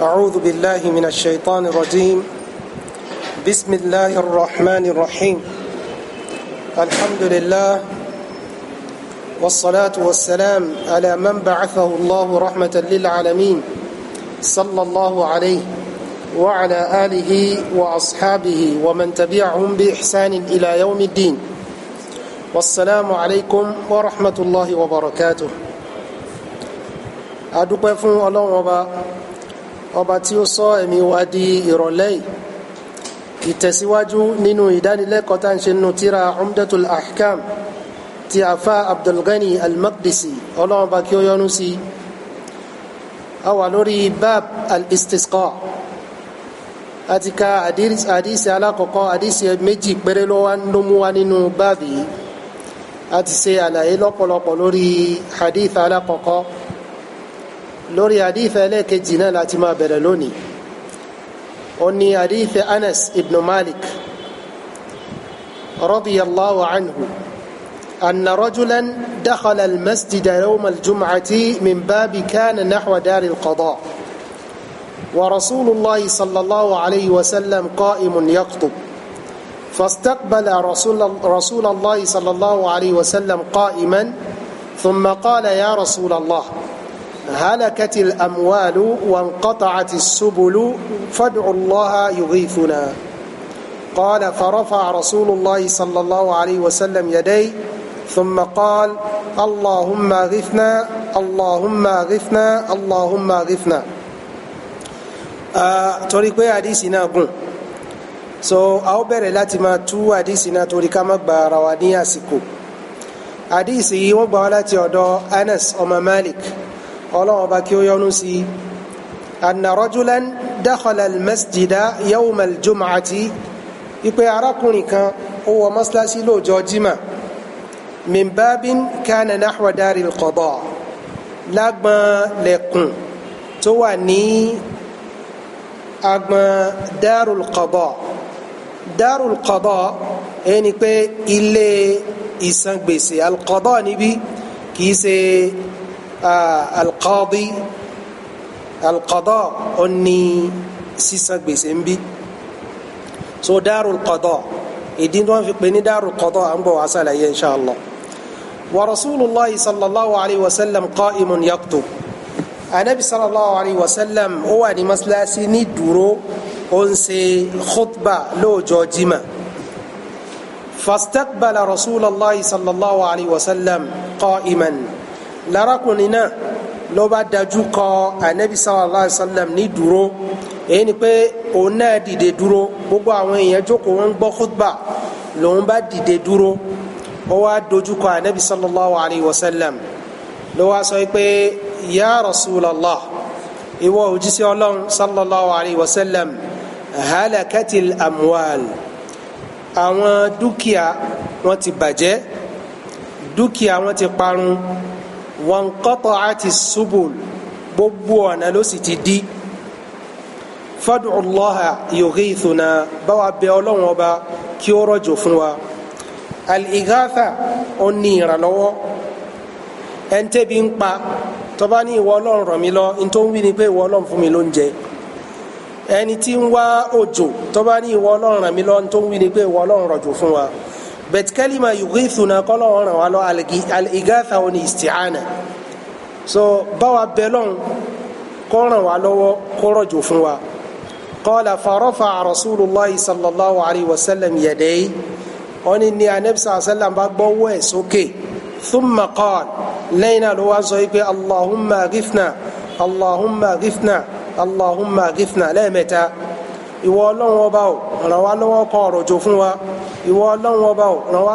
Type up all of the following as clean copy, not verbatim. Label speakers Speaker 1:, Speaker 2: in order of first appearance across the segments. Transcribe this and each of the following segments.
Speaker 1: أعوذ بالله من الشيطان الرجيم بسم الله الرحمن الرحيم الحمد لله والصلاة والسلام على من بعثه الله رحمة للعالمين صلى الله عليه وعلى آله وأصحابه ومن تبعهم بإحسان إلى يوم الدين والسلام عليكم ورحمة الله وبركاته adúpẹ́ fún Ọlọ́run ọba tí ó sọ ẹ̀mí wa di ìrọ̀lẹ́ ìtẹ̀síwájú nínú ìdánilẹ́kọ̀ọ́ tá ń ṣe nínú tírà Umdatul Ahkam tí àfá Abdulghani al-Maqdisi Ọlọ́run ọba kí ó yọ́nú sí a wà lórí bab al-istisqa àti ka àdísì alákọ̀ọ́kọ́ àdísì méjì péré ló mú wá nínú báàbì àti ṣe àlàyé lọ́pọ̀lọpọ̀ lórí hadith alákọ̀ọ́kọ́ lórí hadith ẹlẹ́ẹ̀kejì náà láti máa bẹ̀rẹ̀ lónìí ó ní hadith Anas ibn Malik radiyallahu anhu anna rajulan dakhala al-masjid yawm al-jum'ati min babi kana nahwa dar al-qada wa rasulullahi sallallahu alayhi wa sallam qa'imun yaqtub فاستقبل رسول الله صلى الله عليه وسلم قائما ثم قال يا رسول الله هلكت الأموال وانقطعت السبل فادعوا الله يغيثنا قال فرفع رسول الله صلى الله عليه وسلم يديه ثم قال اللهم اغثنا اللهم اغثنا اللهم اغثنا torí pé hadisi náà gùn so a ó bẹ̀rẹ̀ láti máa tú hadisi náà torí ká má gba ara wa ní àsìkò hadisi yìí wọ́n gbà wá láti ọ̀dọ̀ Anas ọmọ Malik Ọlọ́run ọba kí ó yọ́nú sí anna rajulan dakhala al-masjida yawm al-jum'ati ipe arákùnrin kan ó wọ mọ́sálásí lọ́jọ́ jimá min babin kana nahwa daril qada lágbọn lẹ́kùn tó wà ní agbọn darul qada ẹni pé ilé ìsangbèsè al-qada níbi kìí ṣe alqada ó ní sísan gbèsè ń bí so darul qada ìdí tí wọ́n fi pè ní darul qada à ń bọ̀ wá sàlàyé inṣàlá wa rasulullahi sallallahu alayhi wa sallam qa'imun yaktub anabi sallallahu alayhi wa sallam ó wà ní masalasi ní dúró ó ń ṣe khutba lọ́jọ́ jimá fastaqbala rasulullahi sallallahu alayhi wa sallam qa'iman lárakùnrin náà ló bá dájú kọ anabi sallallahu alayhi wa sallam ní dúró èyí ni pé òun náà dìde dúró gbogbo àwọn èèyàn jókòó wọn gbọ́ khutba lòun bá dìde dúró ó wá dojú kọ anabi sallallahu alayhi wa sallam ló wá sọ pé ya rasulallah ìwọ òjíṣẹ́ Ọlọ́run sallallahu alayhi wa sallam halakatil amwal àwọn dúkìá wọn ti bàjẹ́ dúkìá wọn ti parun wanqata'ati subul gbogbo ọ̀nà ló sì ti di fad'u Allaha yughithuna báwa bẹ Ọlọ́run ọba kí ó rọ̀jò fún wa al-ighatha ó ní ìrànlọ́wọ́ ẹni tẹ́bi ń pa tó bá ní ìwọ Ọlọ́run ràn mí lọ ní tó ń wí ni pé ìwọ Ọlọ́run fún mi ló ń jẹ ẹni tí ń wá òjò tó bá ní ìwọ Ọlọ́run ràn mí lọ ní tó ń wí ni pé ìwọ Ọlọ́run rọ̀jò fún wa bet kalima yughithuna kọ́lọ́ ọ̀ràn wa lọ al-ighatha ní isti'ana so báwa bẹ́lọ́n kọ́ ràn wá lọ́wọ́ kó rọ̀jò fún wa qala farafa'a rasulullahi sallallahu alayhi wa sallam yadayhi wọ́n ní anabi sallallahu alayhi wa sallam bá gbọ́wọ́ ẹ̀ sókè thumma qala lẹ́yìn náà ló wá sọ pé allahumma aghithna allahumma aghithna allahumma aghithna lẹ́ẹ̀mẹ́ta ìwọ Ọlọ́run ọba ò ràn wá lọ́wọ́ kó rọ̀jò fún wa ìwọ Ọlọ́run ọba ò ràn wá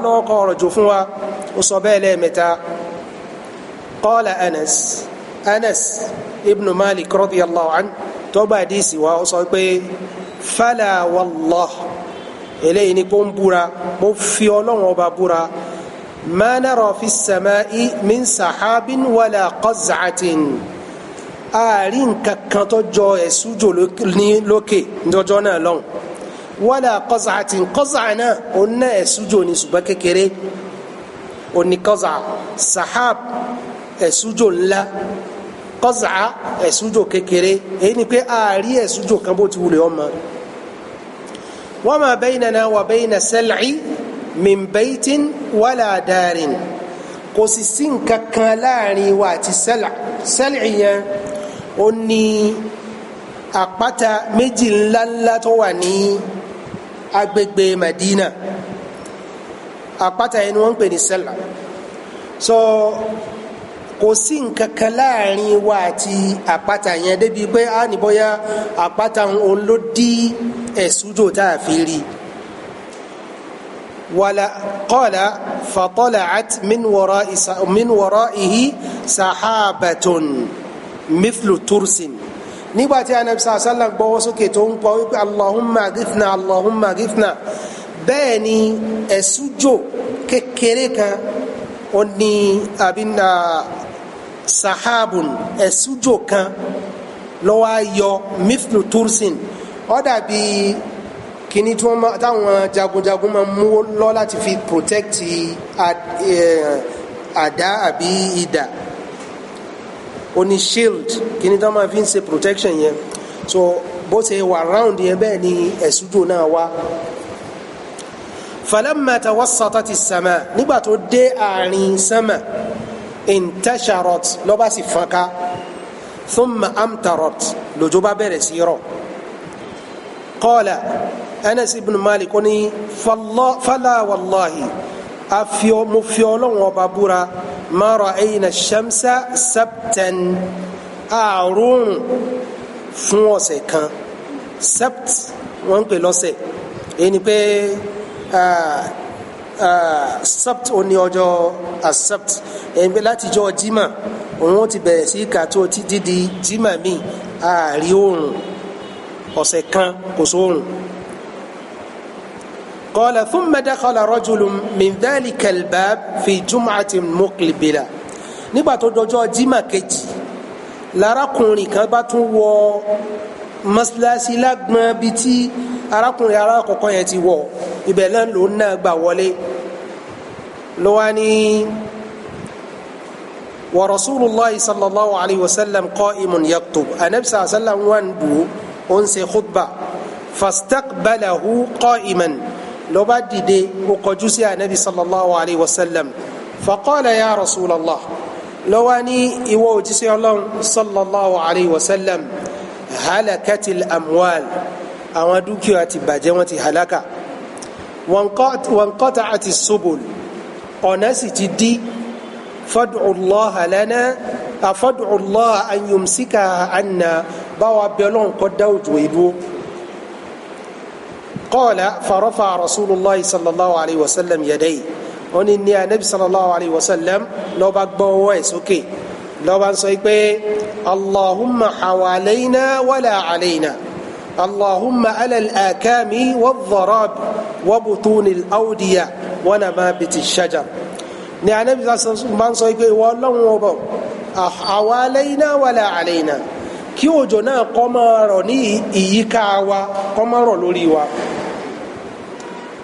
Speaker 1: lọ́wọ́ kó rọ̀jò fún wa ó sọ bẹ́ẹ̀ lẹ́ẹ̀mẹ́ta qala Anas ibn Malik radiyallahu anhu tó bá díìsì wa ó sọ pé fala wallah eléyìí ni kó ń búra mo fi Ọlọ́run ọba búra ma nara fi samai min sahabin wala qaz'atin àárín kankan tó jọ ẹ̀sùjò lókè lọ́jọ́ náà lọ́hùn wala qaz'atin qaz'a náà ó ná ẹ̀sùjò ní ṣùgbọ́n kékeré ó ní qaz'a sahab ẹ̀sùjò ńlá qaz'a ẹ̀sùjò kékeré èyí ni pé ààrí ẹ̀sùjò kan bó ti wulẹ̀ ọmọ wa ma baynana wa bayna sal'i min baytin wala darin kò sì sí nǹkan kan láàrin wa àti sal'i yẹn ó ní àpáta méjì ńláńlá tó wà ní agbègbè Madina àpáta yẹn ni wọ́n ń pè ní sal'a so kò sí nǹkan kan láàrin wa àti àpáta yẹn débi pé a ní bóyá àpáta òun ló dí ẹ̀sùjò tá a fi rí wala qala fatala'at min wara'ihi sahabatun mithlu tursin nígbàtí anabi sallam gbọ́wọ́ sókè tó ń pọ̀ wípé allahumma ghithna allahumma ghithna bẹ́ẹ̀ ni ẹ̀sùjò kékeré kan ó ní àbínà sahabun ẹ̀sùjò kan lọ́wọ́ ayọ̀ mithlu tursin ó dàbí kíní tí wọ́n táwọn jagunjagun máa mú lọ láti fi protect àdá àbí idà ó ní shield kíní tí wọ́n máa fi ń ṣe protection yẹn so bó ṣe wà round yẹn bẹ́ẹ̀ ni ẹ̀sùjò náà wá falamma tawassatat as-sama nígbà tó dé àárín sama intasharat ló bá sì fọ́nká thumma amtarat lójó bá bẹ̀rẹ̀ sí rọ̀ qala Anas ibn Malik ó ní fala wallahi mo fi Ọlọ́run ọba búra ma ra'ayna ash-shamsa sabtan àrùn fún ọ̀sẹ̀ kan sabt wọ́n ń pè lọ́sẹ̀ èyí ni pé sabt ó ní ọjọ́ asabt èyí pé láti jọ jimá òun ti bẹ̀rẹ̀ sí kàtó títí di jimá mi ààrí oòrùn ọ̀sẹ̀ kan kò sóòrùn qala thumma dakhala rajulun min dhalika al-bab fi jum'atin muqbila nígbà tó dọjọ́ jimá kejì lárakùnrin kan bá tún wọ masilasi lágbọ́n bíi tí arákùnrin alákọ̀ọ́kọ́ yẹn ti wọ̀ ibẹ̀ náà ló náà gbà wọlé ló wá ní wa rasulullahi sallallahu alayhi wa sallam qa'imun yaktub anabi sallallahu alayhi wa sallam wà ń dùn ó ń ṣe khutba fastaqbalahu qa'iman ló bá dìde ó kọjú sí anabi sallallahu alayhi wa sallam faqala ya rasulallah ló wá ní ìwọ òjíṣẹ́ Ọlọ́run sallallahu alayhi wa sallam halakatil amwal àwọn dúkìá ti bàjẹ́ wọn ti halaka wanqata'ati subul ọ̀nà sì ti dí fad'u Allah lana fad'u Allah an yumsikaha anna báwa bẹ́lọ́n kọ́ dáwùjọ ìdúró qala farafa rasulullah sallallahu alayhi wa sallam yadayhi ó ní ní anabi sallallahu alayhi wa sallam ló bá gbọ́wọ́ ẹ̀ sókè ló bá ń sọ pé allahumma hawalayna wala alayna اللهم على الآكام والضراب وبطون الأودية ونمابت الشجر ní Ànábì máa ń sọ pé ìwọ Ọlọ́run ọba àwáléná wàlà àléná kí òjò náà kó máa rọ̀ ní ìyíká wa kó máa rọ̀ lórí wa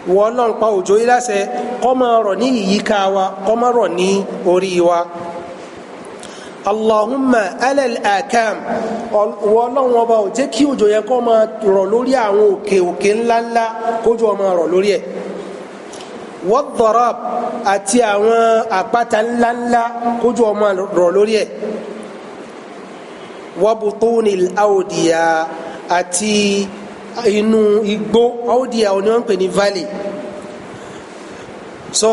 Speaker 1: ìwọ Ọlọ́run pa òjò yìí láṣẹ kó máa rọ̀ ní ìyíká wa kó máa rọ̀ ní orí wa allahumma alal akam Ọlọ́run ọba ò jẹ́ kí òjò yẹn kó máa rọ̀ lórí àwọn òkè ńláńlá kójò máa rọ̀ lórí ẹ̀ wad-darab àti àwọn àpáta ńláńlá kójò máa rọ̀ lórí ẹ̀ wa butunil awdiya àti inú igbó awdiya ni wọ́n ń pè ní valley so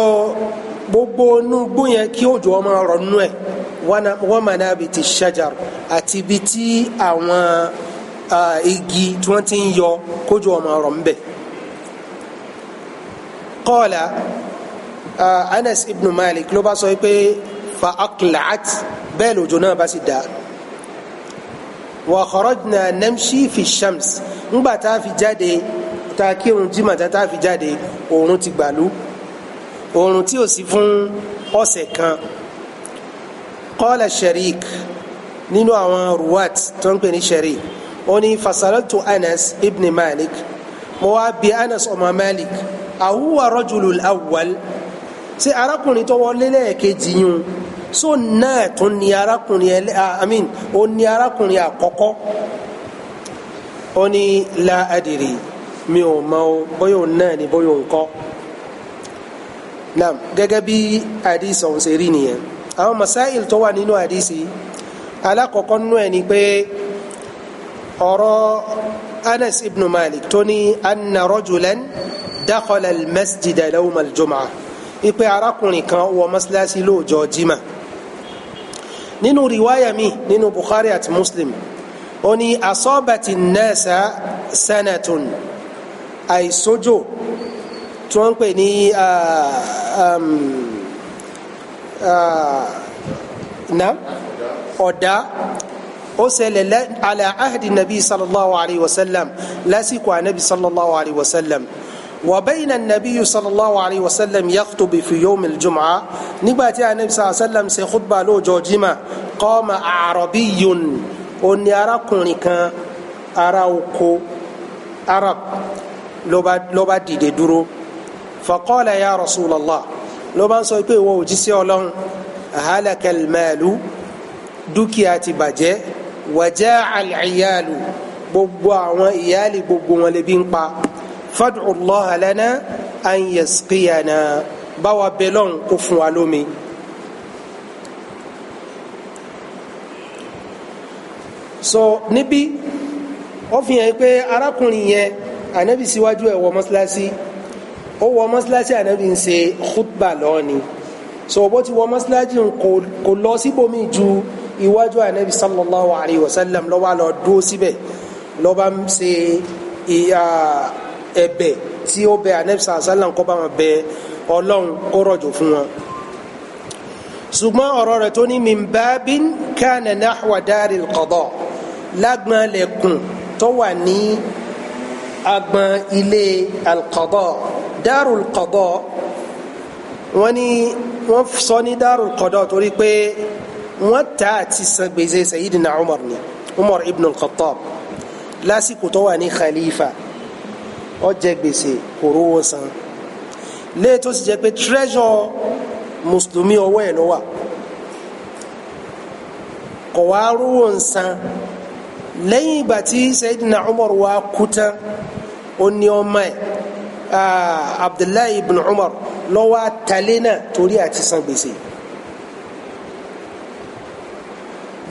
Speaker 1: gbogbo inú igbó yẹn kí òjò máa rọ̀ nínú ẹ̀ wa manabiti shajar àti ibi tí àwọn igi tí wọ́n ti ń yọ kójú ọmọ ọ̀rọ̀ ń bẹ̀. qala Anas ibn Malik ló bá sọ pé fa aqla'at bẹ́ẹ̀ lójò náà bá sì dá wa kharajna namshi fi shams ńgbà tá a fi jáde tá a kírun jimá tá a fi jáde oòrùn ti gbàlú oòrùn tí ò sí fún ọ̀sẹ̀ kan. qala Sharik nínú àwọn ruwat tó ń pè ní Sharik ó ní fasalatu Anas ibn Malik mo wá bi Anas ọmọ Malik ahuwa rajulul awwal ṣé arákùnrin tó wọlé lẹ́ẹ̀kejì yún so náà tún ní arákùnrin ó ní arákùnrin àkọ́kọ́ ó ní la adìrì mi ò mọ̀ bóyá òun náà ni bóyá òun kọ́ naam gẹ́gẹ́ bí àdìsí ọ̀hún ṣe rí nìyẹn àwọn masáìl tó wà nínú àdìsí alákọ̀ọ́kọ́ nínú ẹ̀ ni pé ọ̀rọ̀ Anas ibn Malik tó ní anna rajulan dakhala al-masjida yawma al-jum'ah ipe arákùnrin kan wọ mọ́sálásí lọ́jọ́ jimá nínú riwaya mi nínú Bukhari àti Muslim ó ní asabati an-nasa sanatun àìsójò tí wọ́n ń pè ní ọ̀dá ó ṣẹlẹ̀ ala ahdi nabi sallallahu alayhi wa sallam lásìkò anabi sallallahu alayhi wa sallam wa bayna nabi sallallahu alayhi wa sallam yakhtubu fi yawm al-jum'ah nígbàtí anabi sallallahu alayhi wa sallam ṣe khutba lọ́jọ́ jimá qama a'rabiyyun ó ní arákùnrin kan ará oko arab ló bá dìde dúró faqala ya rasulallah ló bá ń sọ pé ìwọ òjíṣẹ́ Ọlọ́run halakal malu dúkìá ti bàjẹ́ wàjá al-iyalu gbogbo àwọn ìyáàlì gbogbo wọn lè bí ń pa fad'u Allah lana an yasqiyana báwa bẹlọ́n kó fún wa lómi. so níbí ó fi hàn pé arákùnrin yẹn ànábì síwájú ẹ̀ wọ mọ́sálásí ó wọ mọ́sálásí ànábì ń ṣe khutba lọ́ọ̀ni so bó ti wọ mọ́sálásí kò lọ síbòmí ju iwájú ànábì sallallahu alayhi wa sallam ló wá lọ dúró síbẹ̀ ló bá ń ṣe ẹ̀bẹ̀ tí ó bẹ ànábì sallallahu alayhi wa sallam kó bá wọn bẹ ọlọ́run kó rọ̀jò fún wọn. ṣùgbọ́n ọ̀rọ̀ rẹ̀ tó ní min babin kana nahwa daril qada lágbọ́n lẹ́kùn tó wà ní agbọn ilé al-qada darul qada wọ́n sọ ní darul qada torí pé wọ́n ta àti san gbèsè sayidina Umar ibn al-Khattab lásìkò tó wà ní khalifa ó jẹ gbèsè kò rówó san lè tó sì jẹ́ pé treasure mùsùlùmí ọwọ́ ẹ̀ ló wà kò wá rówó san lẹ́yìn ìgbà tí sayidina Umar wá kú tán ó ní ọmọ ẹ̀ Abdullahi ibn Umar ló wá talé náà torí àti san gbèsè.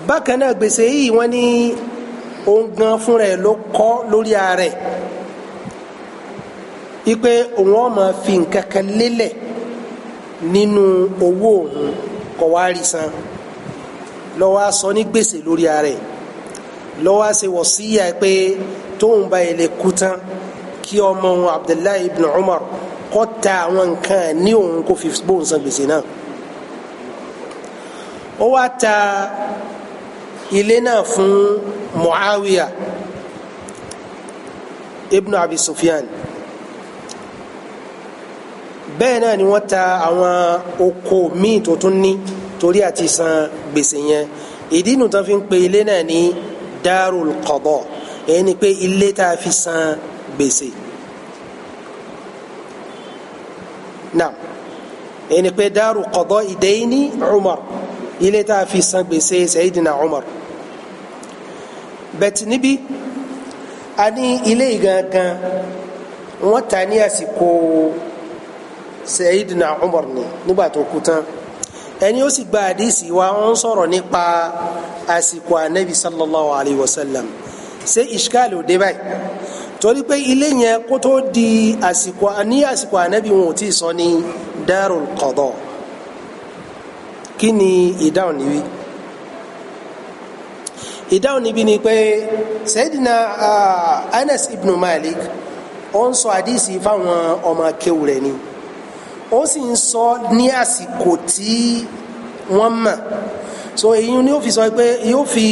Speaker 1: bákan náà gbèsè yìí wọ́n ní òun gan fúnra ẹ̀ ló kọ́ lórí ààrẹ ipe òun ọmọ fi nǹkan kan lélẹ̀ nínú owó òun kò wá rí san ló wá sọ ní gbèsè lórí ààrẹ ló wá ṣe wọ̀síyà pé tóun bá ilé kú tán kí ọmọ òun Abdullahi ibn Umar kó ta àwọn nǹkan ní òun kó fi bóun san gbèsè náà ó wá ta ilé náà fún Muawiya ibn Abi Sufyan bẹ́ẹ̀ náà ni wọ́n ta àwọn oko míì tó tún ní torí àti san gbèsè yẹn ìdí inú tán fi ń pe ilé náà ní Darul Qada èyí ni pé ilé tá a fi san gbèsè náà èyí ni pé Darul Qada ìdẹ́yìní Umar ilé tá a fi san gbèsè Sayyidina Umar bẹ́ẹ̀ níbí a ní ilé gangan wọ́n ta ní àsìkò Sayyidina Umar ni nígbà tó kú tán ẹni ó sì gba àdìsí wa wọ́n sọ̀rọ̀ nípa àsìkò ànábì sallallahu alayhi wa sallam ṣé ìṣkáàlì ò dé báyìí torí pé ilé yẹn kó tó di àsìkò ànábì wọn ò tí ì sọ ní Darul Qada kí ni ìdáhùn níbí ìdáhùn níbí ni pé Sayyidina Anas ibn Malik ó ń sọ àdìsí fáwọn ọmọ akéwù rẹ̀ ni ó sì ń sọ ní àsìkò tí wọ́n mọ̀ so èyí ni ó fi sọ pé yóò fi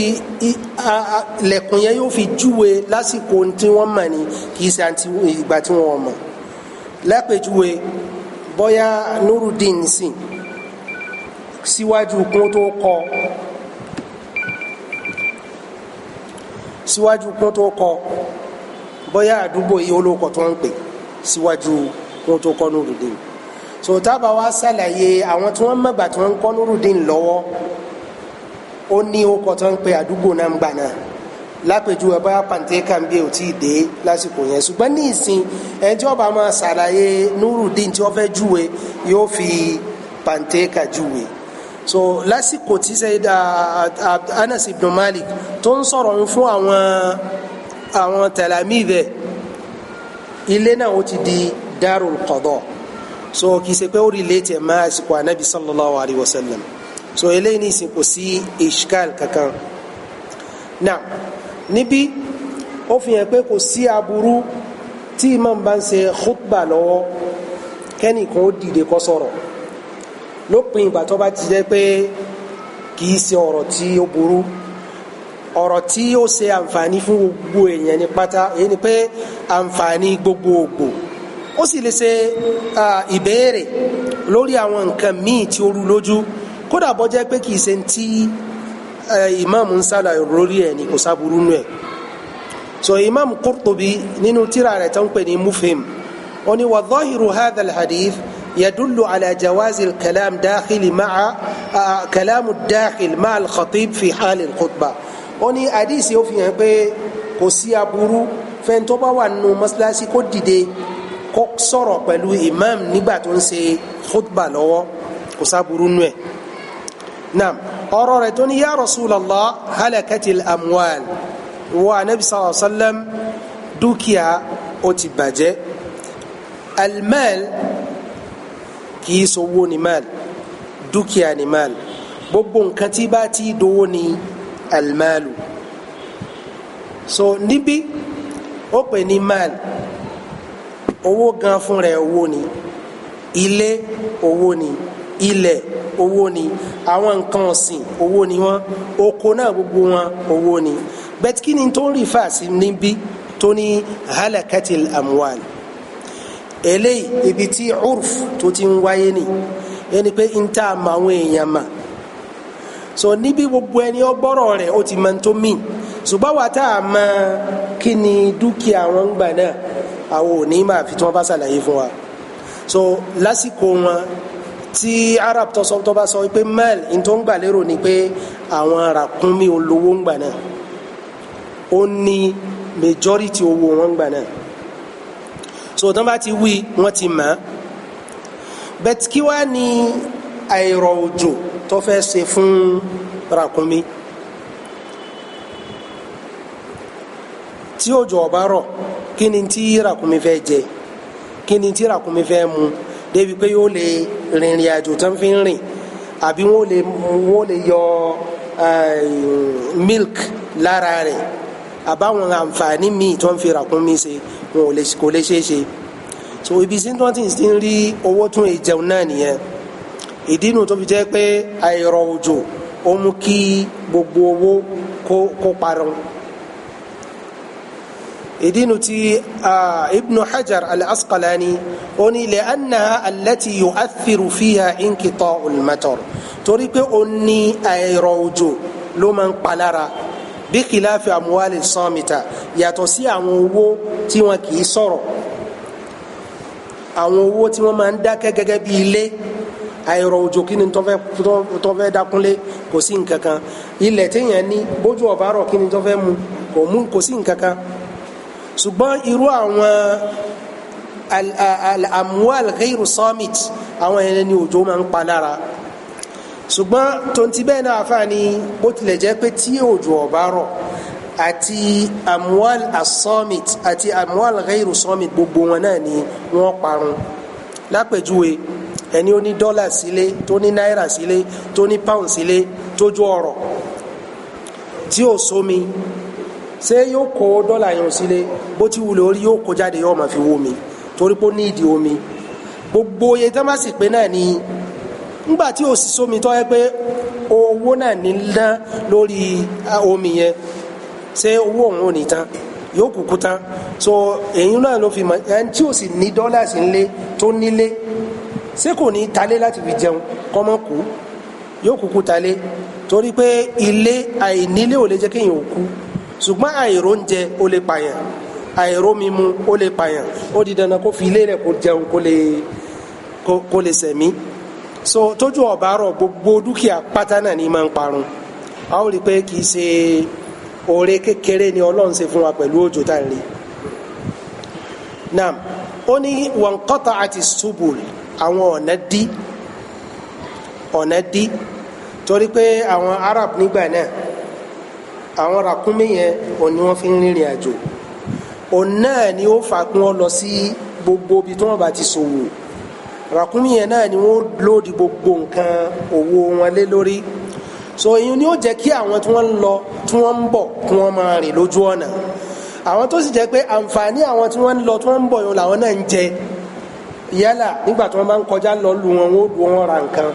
Speaker 1: lẹ̀kùn yẹn yóò fi júwe lásìkò tí wọ́n mọ̀ ni kì í ṣe àti ìgbà tí wọ́n mọ̀ lápèjúwe bóyá Nuruddin sìn síwájú kún tó kọ bóyá àdúgbò yìí olóko tó ń pè síwájú kún tó kọ Nuruddin so tábà wá ṣàlàyé àwọn tí wọ́n mọ̀gbà tí wọ́n ń kọ́ nurudin lọ́wọ́ ó ní okọ̀ tó ń pe àdúgbò náà ń gbà náà lápèjúwe bá pàǹtẹ́kà ń bí ò tí ì dé lásìkò yẹn ṣùgbọ́n ní ìsìn ẹni tí wọ́n bá máa ṣàlàyé nurudin tí wọ́n fẹ́ júwe yóò fi pàǹtẹ́kà júwe so lásìkò tí Sayyid Anas ibn Malik tó ń sọ̀rọ̀ fún àwọn talamidẹ ilé náà ó ti di darul qada so kì í ṣe pé ó relate ẹ̀ máa àsìkò anabi sallallahu alayhi wa sallam so eléyìí ní ìsìn kò sí ishkal kankan náà níbí ó fi hàn pé kò sí aburú tí imam bá ń ṣe khutba lọ́wọ́ kẹ́nìkan ó dìde kó sọ̀rọ̀ lópin ìgbà tó bá ti jẹ́ pé kì í ṣe ọ̀rọ̀ tí ó burú ọ̀rọ̀ tí ó ṣe àǹfààní fún gbogbo èèyàn ní pátá èyí ni pé àǹfààní gbogbogbò ó sì lè ṣe ìbéèrè lórí àwọn nǹkan míì tí ó rú lójú kódà bọ́ jẹ́ pé kì í ṣe tí imam ń sálà lórí ẹ̀ ní kò sáburú nù ẹ̀ so imam Qurtubi nínú tírà rẹ̀ tó ń pè ní Mufhim ó ní wa dhahiru hadha al-hadith يدل على جواز الكلام داخل مع كلام الداخل مع الخطيب في حال الخطبة ó ní àdìsí ó fi hàn pé kò sí aburú fẹ́ni tó bá wà nínú mọ́sálásí kó dìde kó sọ̀rọ̀ pẹ̀lú imam nígbà tó ń ṣe khutba lọ́wọ́ kò sáburú nù ẹ̀ naam ọ̀rọ̀ rẹ̀ tó ní ya Rasulallah halakatil amwal wa anabi sallallahu alayhi wa sallam dúkìá ó ti bàjẹ́ almal kìí sowó ni mal dúkìá ni mal gbogbo nǹkan tí bá ti dowó ni almalu so níbí ó pè ní mal owó gan fún rẹ̀ owó ni ilé owó ni ilẹ̀ owó ni àwọn nǹkan ọ̀sìn owó ni wọ́n oko náà gbogbo wọn owó ni bẹ́ẹ̀ kí ni tó ń rí fàásì níbí tó ní halakatil amwal eléyìí ibi tí urf tó ti ń wáyé ni ẹni pé ń tà mà àwọn èèyàn mà so níbi gbogbo ẹni ọgbọ́rọ̀ rẹ̀ ó ti máa ń tó mí ṣùgbọ́n wà tá a mọ kí ni dúkìá wọn ń gbà náà àwọn ò ní máa fi tí wọ́n bá ṣàlàyé fún wa so lásìkò wọn tí arab tó sọ tó bá sọ pé mal n tó ń gbà lérò ni pé àwọn ràkúnmí olówó ń gbà náà ó ní majority owó wọn ń gbà náà so tán bá ti wí wọ́n ti mọ̀ bẹ́t kí wá ní àìrọ̀ òjò tó fẹ́ ṣe fún ràkúnmí tí òjò ọba rọ̀ kí ni tí ràkúnmí fẹ́ jẹ kí ni tí ràkúnmí fẹ́ mu débi pé yóò lè rìnrìn àjò tán fi ń rìn àbí wọ́n lè yọ milk lára rẹ̀ àbáwọn àǹfààní míì tó ń fi ràkúnmí ṣe kò lè ṣeé ṣe so ibi tí wọ́n ti ń rí owó tún ìjẹun náà nìyẹn ìdí nu tó fi jẹ́ pé àìrọ̀ òjò ó mú kí gbogbo owó kó parun ìdí nu tí Ibn Hajar al-Asqalani ó ní li'annaha allati yu'athiru fiha inqita'ul matar torí pé ó ní àìrọ̀ òjò ló máa ń palára bí kìláàfi àmúwálì sọ́mìtà yàtọ̀ sí àwọn owó tí wọn kì í sọ̀rọ̀ àwọn owó tí wọ́n máa ń dákẹ́ gẹ́gẹ́ bí ilé àìrọ̀ òjò kí ni tó fẹ́ dákúnlé kò sí nǹkan kan ilẹ̀ téèyàn ní bójú ọ̀bá rọ̀ kí ni tó fẹ́ mu kò sí nǹkan kan ṣùgbọ́n irú àwọn àmúwálì ghayru sọ́mìt àwọn ẹni ní òjò máa ń pa lára ṣùgbọ́n tonti bẹ́ẹ̀ náà fà ní bó tilẹ̀ jẹ́ pé tí òjò ọ̀bá rọ̀ àti amwal as-samit àti amwal ghayru samit gbogbo wọn náà ni wọ́n parun lápèjúwe ẹni ó ní dọ́là sílé tó ní náírà sílé tó ní pound sílé tójú ọ̀rọ̀ tí ó sómi ṣé yóò kó dọ́là yẹn sílé bó ti wulẹ̀ orí yóò kó jáde yóò máa fi wó mi torí pé ó ní ìdí omi gbogbo iye tí wọ́n bá sì pé náà ni ńgbà tí ó sì sómi tó yẹ pé owó náà ní ná lórí omi yẹn ṣé owó òun ò ní tán yóò kúkú tán so èyí náà ló fi mọ ẹni tí ó sì ní dọ́là sí ńlé tó nílé ṣé kò ní talé láti fi jẹun kọ́mọ́ kú yóò kúkú talé torí pé ilé àìnílé ò lè jẹ́ kéèyàn ò kú ṣùgbọ́n àìró ń jẹ ó lè pààyàn àìró mímu ó lè pààyàn ó di dandan kó fi ilé rẹ̀ kó jẹun kó lè sẹ̀mí so tójú ọ̀bá rọ̀ gbogbo dúkìá pátá náà ní máa ń parun a ó rí i pé kì í ṣe oore kékeré ni Ọlọ́run ṣe fún wa pẹ̀lú òjò tá à ń rí naam ó ní wanqata'ati subul àwọn ọ̀nà dí torí pé àwọn Arab nígbà náà àwọn ràkúnmí yẹn òun ni wọ́n fi ń rìnrìn àjò òun náà ni ó fà kún ọ lọ sí gbogbo ibi tí wọ́n bá ti ṣòwò ràkúnmí yẹn náà ni wọ́n lòdì gbogbo nǹkan òwò wọn lé lórí so èyí ni ó jẹ́ kí àwọn tí wọ́n ń lọ tí wọ́n ń bọ̀ kí wọ́n máa rìn lójú ọ̀nà àwọn tó sì jẹ́ pé àǹfààní àwọn tí wọ́n ń lọ tí wọ́n ń bọ̀ yẹn làwọn náà ń jẹ yálà nígbà tí wọ́n bá ń kọjá lọ lu wọn ó du wọn ra nǹkan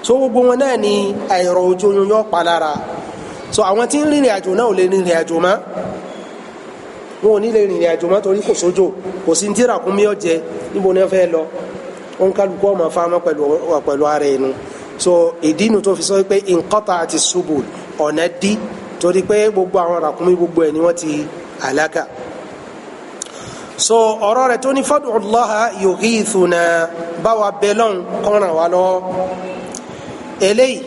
Speaker 1: so gbogbo wọn náà ni àìrọ̀ ojú oyún yóò pa lára so àwọn tí ń rìnrìn àjò náà ò lè rìnrìn àjò mọ́ wọn ò ní lè rìnrìn àjò mọ́ torí kò sójò kò sí ní tí ràkúnmí ó jẹ níbo ni wọ́n fẹ́ lọ wọn kálukú ọmọ fáwọn pẹ̀lú ara ẹnu so ìdí inú tó fi sọ pé inqata'ati subul ọ̀nà dí torí pé gbogbo àwọn ràkúnmí gbogbo ẹ̀ ni wọ́n ti àlákà so ọ̀rọ̀ rẹ̀ tó ní fad'u Allaha yughithuna báwa bẹ́lọ́n kọ́ràn wa lọ́wọ́ eléyìí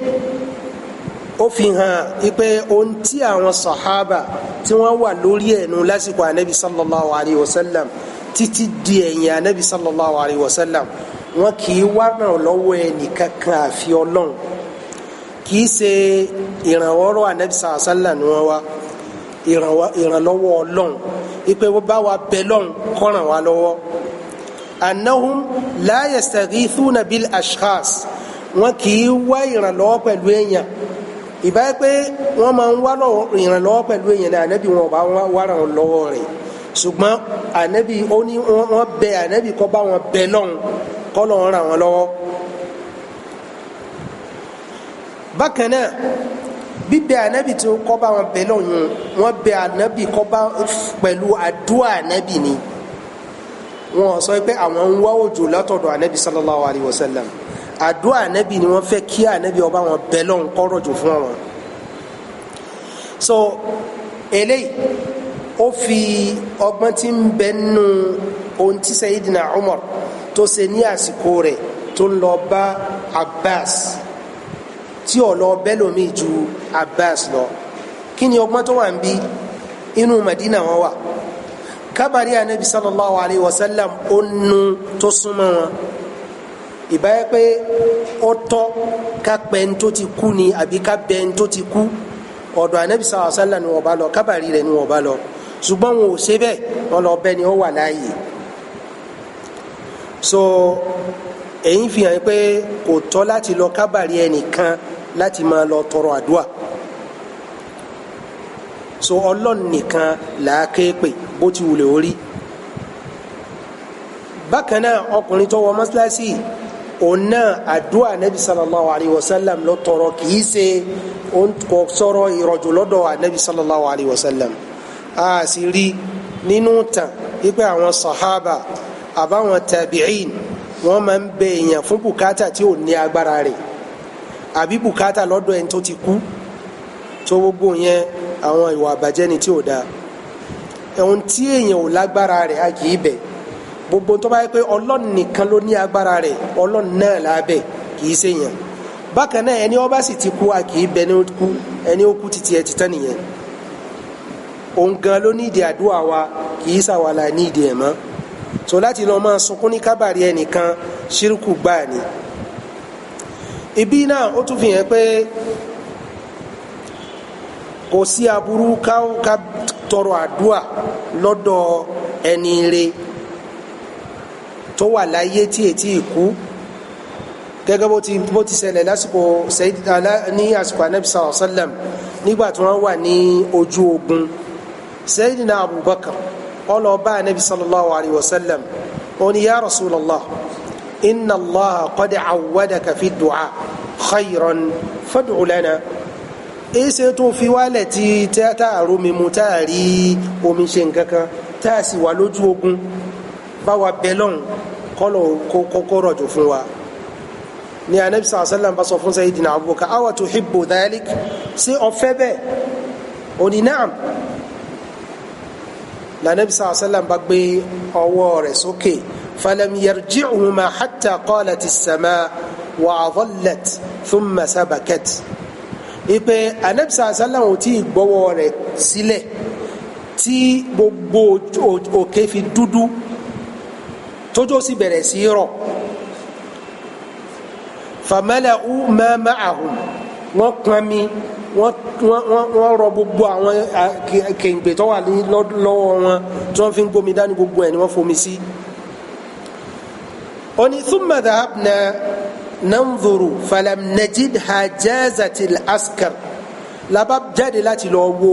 Speaker 1: ó fi hàn wípé ohun tí àwọn sàhábà tí wọ́n wà lórí ẹ̀nu lásìkò ànábì sallallahu alayhi wa sallam títí di ẹ̀yìn ànábì sallallahu alayhi wa sallam wọn kì í wá ràn lọ́wọ́ ẹnìkankan àfi Ọlọ́run kì í ṣe ìrànwọ́rọ́ ànábì sallallahu alayhi wa sallam ni wọ́n wá ìrànlọ́wọ́ Ọlọ́run ipe wọ́n bá wa bẹ lọ́run kó ràn wá lọ́wọ́ annahum la yastaghithuna bil ashkhas wọn kì í wá ìrànlọ́wọ́ pẹ̀lú èèyàn ìbáyé pé wọ́n máa ń wá ìrànlọ́wọ́ pẹ̀lú èèyàn náà ànábì wọn ò bá wá ràn lọ́wọ́ rẹ̀ ṣùgbọ́n ànábì ó ní wọ́n bẹ ànábì kó bá wọn bẹ lọ́run kó lọ́run ràn wọ́n lọ́wọ́ bákan náà bíbẹ ànábì tí kó bá wọn bẹ lọ́run wọ́n bẹ ànábì kó bá pẹ̀lú àdúà ànábì ni wọ́n sọ pé àwọn ń wá òjò látọ̀dọ̀ ànábì sallallahu alayhi wa sallam àdúà ànábì ni wọ́n fẹ́ kí ànábì ó bá wọn bẹ lọ́run kó rọ̀jò fún wọn so eléyìí ó fi ọgbọ́n tí ń bẹ nínú ohun tí Sayyidina Umar tó ṣe ní àsìkò rẹ̀ tó ń lọ bá Abbas tí ó lọ bẹ́lòmíì ju Abbas lọ kí ni ọgbọ́n tó wà ń bí inú Madina wọn wà kábàrí anabi sallallahu alayhi wa sallam ó nu tó súnmọ́ wọn ìbáyé pé ó tọ́ ká pẹ́ẹ́n tó ti kú ni àbí ká bẹ́ẹ́n tó ti kú ọ̀dọ̀ anabi sallallahu alayhi wa sallam ni wọ́n bá lọ kábàrí rẹ̀ ni wọ́n bá lọ ṣùgbọ́n wọn ò ṣe bẹ́ẹ̀ wọ́n lọ bẹ́ẹ̀ ni ó wà láàyè so èyí fi hàn pé kò tọ́ láti lọ kábàrí ẹnìkan láti máa lọ tọrọ àdúà so Ọlọ́run nìkan là á ké pè bó ti wùlẹ̀ orí bákan náà ọkùnrin tó wọ mọ́sálásí òun náà àdúà Ànábì sallallahu alayhi wa sallam ló tọrọ kìí ṣe kò sọ̀rọ̀ ìrọ̀jò lọ́dọ̀ Ànábì sallallahu alayhi wa sallam a sì rí nínú tàn wípé àwọn sàhábà àbáwọn tàbíìn wọ́n máa ń bẹ èèyàn fún bùkátà tí ò ní agbára rẹ̀ àbí bùkátà lọ́dọ̀ ẹni tó ti kú tó gbogbo yẹn àwọn ìwà àbàjẹ́ ni tí ò dáa ohun tí èèyàn ò lágbára rẹ̀ a kì í bẹ̀ gbogbo tó bá yẹ pé Ọlọ́run nìkan ló ní agbára rẹ̀ Ọlọ́run náà lábẹ́ kì í ṣèyàn bákan náà ẹni ó bá sì ti kú a kì í bẹ̀ ní ó kú ẹni ó kú títí ẹ ti tán nìyẹn òun gan ló ní ìdí àdúrà wa kì í ṣàwàlà ní ìdí ẹ̀ mọ́ so láti lọ máa sunkún ní kábàrí ẹnìkan ṣírùkù gbáà ni ibi náà ó tún fi hàn pé kò sí aburú ká tọrọ àdúà lọ́dọ̀ ẹni rere tó wà láyé tí ètí ìkú gẹ́gẹ́ bó ti ṣẹlẹ̀ lásìkò ní àsìkò Ànábì sallallahu alaihi wasallam nígbà tí wọ́n wà ní ojú ogun Sayyidina Abubakar ọlọ bá Ànábì sallallahu alayhi wa sallam ó ní ya Rasulallah inna Allaha qad awwadaka fi du'a khayran fad'u lana èsè tó fi wálẹ̀ tí táàrú mi mú táàrí omi ṣe nǹkankan táàsì wà lójú ogun bá wa bẹ̀lọ́n kọ́lọ̀ kókó rọ̀jò fún wa ní Ànábì sallallahu alayhi wa sallam bá sọ fún Sayyidina Abubakar awa tuhibbu dhalik sí ọ̀fẹ́ bẹ́ẹ̀ ó ní na'am lànàbí sàlá sàlám bá gbé ọwọ́ rẹ̀ sókè falam yarji'uhuma hatta qalat as-samaa wa adallat thumma sabakat ipe anabi sallam ó tí gbọ́wọ́ rẹ̀ sílẹ̀ tí gbogbo òkè fi dúdú tójó sì bẹ̀rẹ̀ sí rọ̀ famala'u ma ma'ahum wọ́n pọnmi wọ́n rọ gbogbo àwọn kèǹgbè tó wà lọ́wọ́ wọn tí wọ́n fi ń gbomi dání gbogbo ẹ̀ ni wọ́n fomi sí. ó ní thumma dhahabna nanzuru falam najidha jazatil askar labá jáde láti lọ wo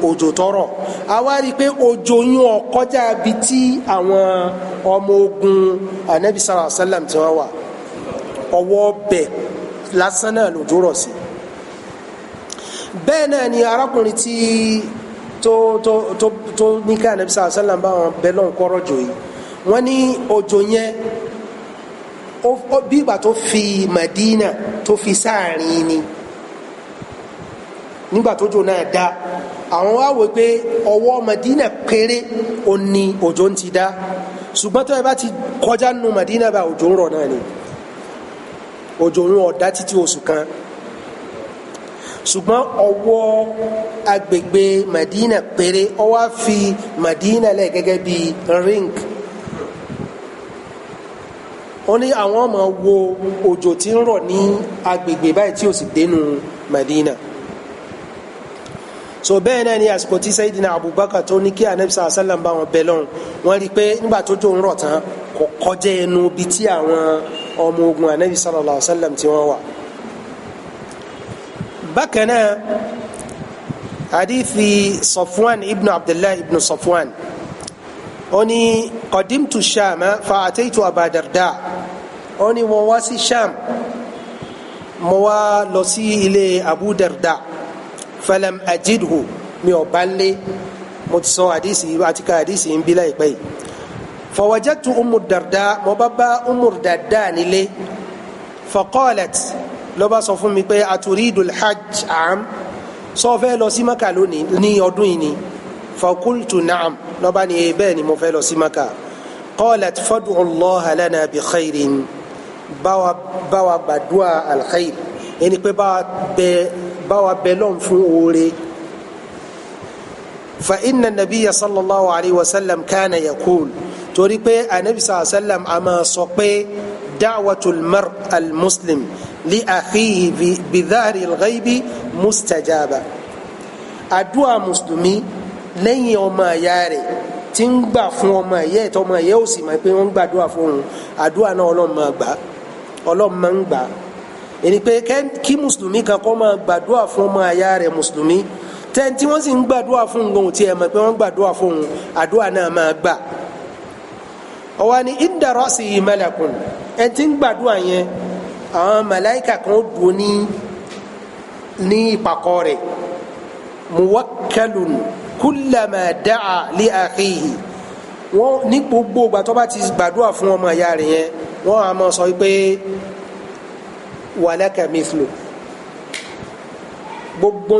Speaker 1: òjò tọrọ a wá rí i pé òjò yún ọ kọjá bí tí àwọn ọmọ ogun anabi sallallahu alaihi wasallam tí wọ́n wà ọwọ́ bẹ̀ lásán náà lòjò rọ̀ sí. bẹ́ẹ̀ náà ni arákùnrin tí tó ní ká anabi sallallahu alaihi wasallam bá wọn bẹ lọ́n kọ́rọ̀ jò yìí wọ́n ní òjò yẹn bí ìgbà tó fi Madina tó fi sáàrin ni nígbà tójò náà dá àwọn wá wò pé ọwọ́ Madina péré ó ní òjò ń ti dá ṣùgbọ́n tó ẹ bá ti kọjá nínú Madina bá òjò ń rọ̀ náà ni òjò ń rọ̀ dá títí oṣù kan ṣùgbọ́n ọwọ́ agbègbè Madina péré ó wá fi Madina lẹ̀ gẹ́gẹ́ bí ring ó ní àwọn ọmọ wo òjò tí ń rọ̀ ní agbègbè báyìí tí ó sì dénú Madina so bẹ́ẹ̀ náà ni àsìkò tí Sayyidina Abubakar tó ní kí anabi sallallahu alaihi wasallam bá wọn bẹ lọ́hùn wọ́n rí i pé nígbà tó jò ń rọ̀ tán kò kọjá ẹnu bí tí àwọn ọmọ ogun anabi sallallahu alaihi wasallam tí wọ́n wà. bákan náà hadithi Safwan ibn Abdullah ibn Safwan ó ní qadimtu Shama fa ataitu Aba Darda ó ní mo wá sí Sham mo wá lọ sí ilé Abu Darda falam ajidhu mi ò bá lé mo ti sọ hadisi àti ka hadisi ń bí láìpẹ́ yìí fawajadtu Ummu Darda mo bá bá Ummu Darda nílé faqalat ló bá sọ fún mi pé aturidu al-hajj am sọ fẹ́ lọ sí Maka lónìí ní ọdún yìí ni fakultu na'am ló bá ní bẹ́ẹ̀ ni mo fẹ́ lọ sí Maka qalat fad'u Allah lana bi khairin báwa gbàdúrà al-khair ẹni pé báwa bẹlọ́n fún oore fa inna nabiyya sallallahu alayhi wa sallam kana yaqul torí pé anabi sallallahu alayhi wa sallam a máa sọ pé da'watul mar al-muslim li akhihi bi dhahri al-ghaybi mustajaba àdúà mùsùlùmí lẹ́yìn ọmọ ìyá rẹ̀ tí ń gbà fún ọmọ ìyá ẹ̀ tọmọ ìyá ò sì mọ̀ pé wọ́n gbàdúrà fún òun àdúà náà Ọlọ́run máa ń gbà ẹni pé kí mùsùlùmí kan kọ́ máa gbàdúrà fún ọmọ àyà rẹ̀ mùsùlùmí tẹ́ntí wọ́n sì ń gbàdúrà fún ohun tí ẹ mọ̀ pé wọ́n gbàdúrà fún ohun àdúrà náà máa gbà. ọwọ́ ni inda ra'sihi malakun ẹni tí ń gbàdúrà yẹn àwọn màláìkà kan ó dùn ní ìpàkọ́ rẹ̀ muwakkalun kullama da'a li akhihi wọ́n ní gbogbo ìgbà tó bá ti gbàdúrà fún ọmọ àyà rẹ̀ yẹn wọ́n á máa sọ pé walaka mithlu gbogbo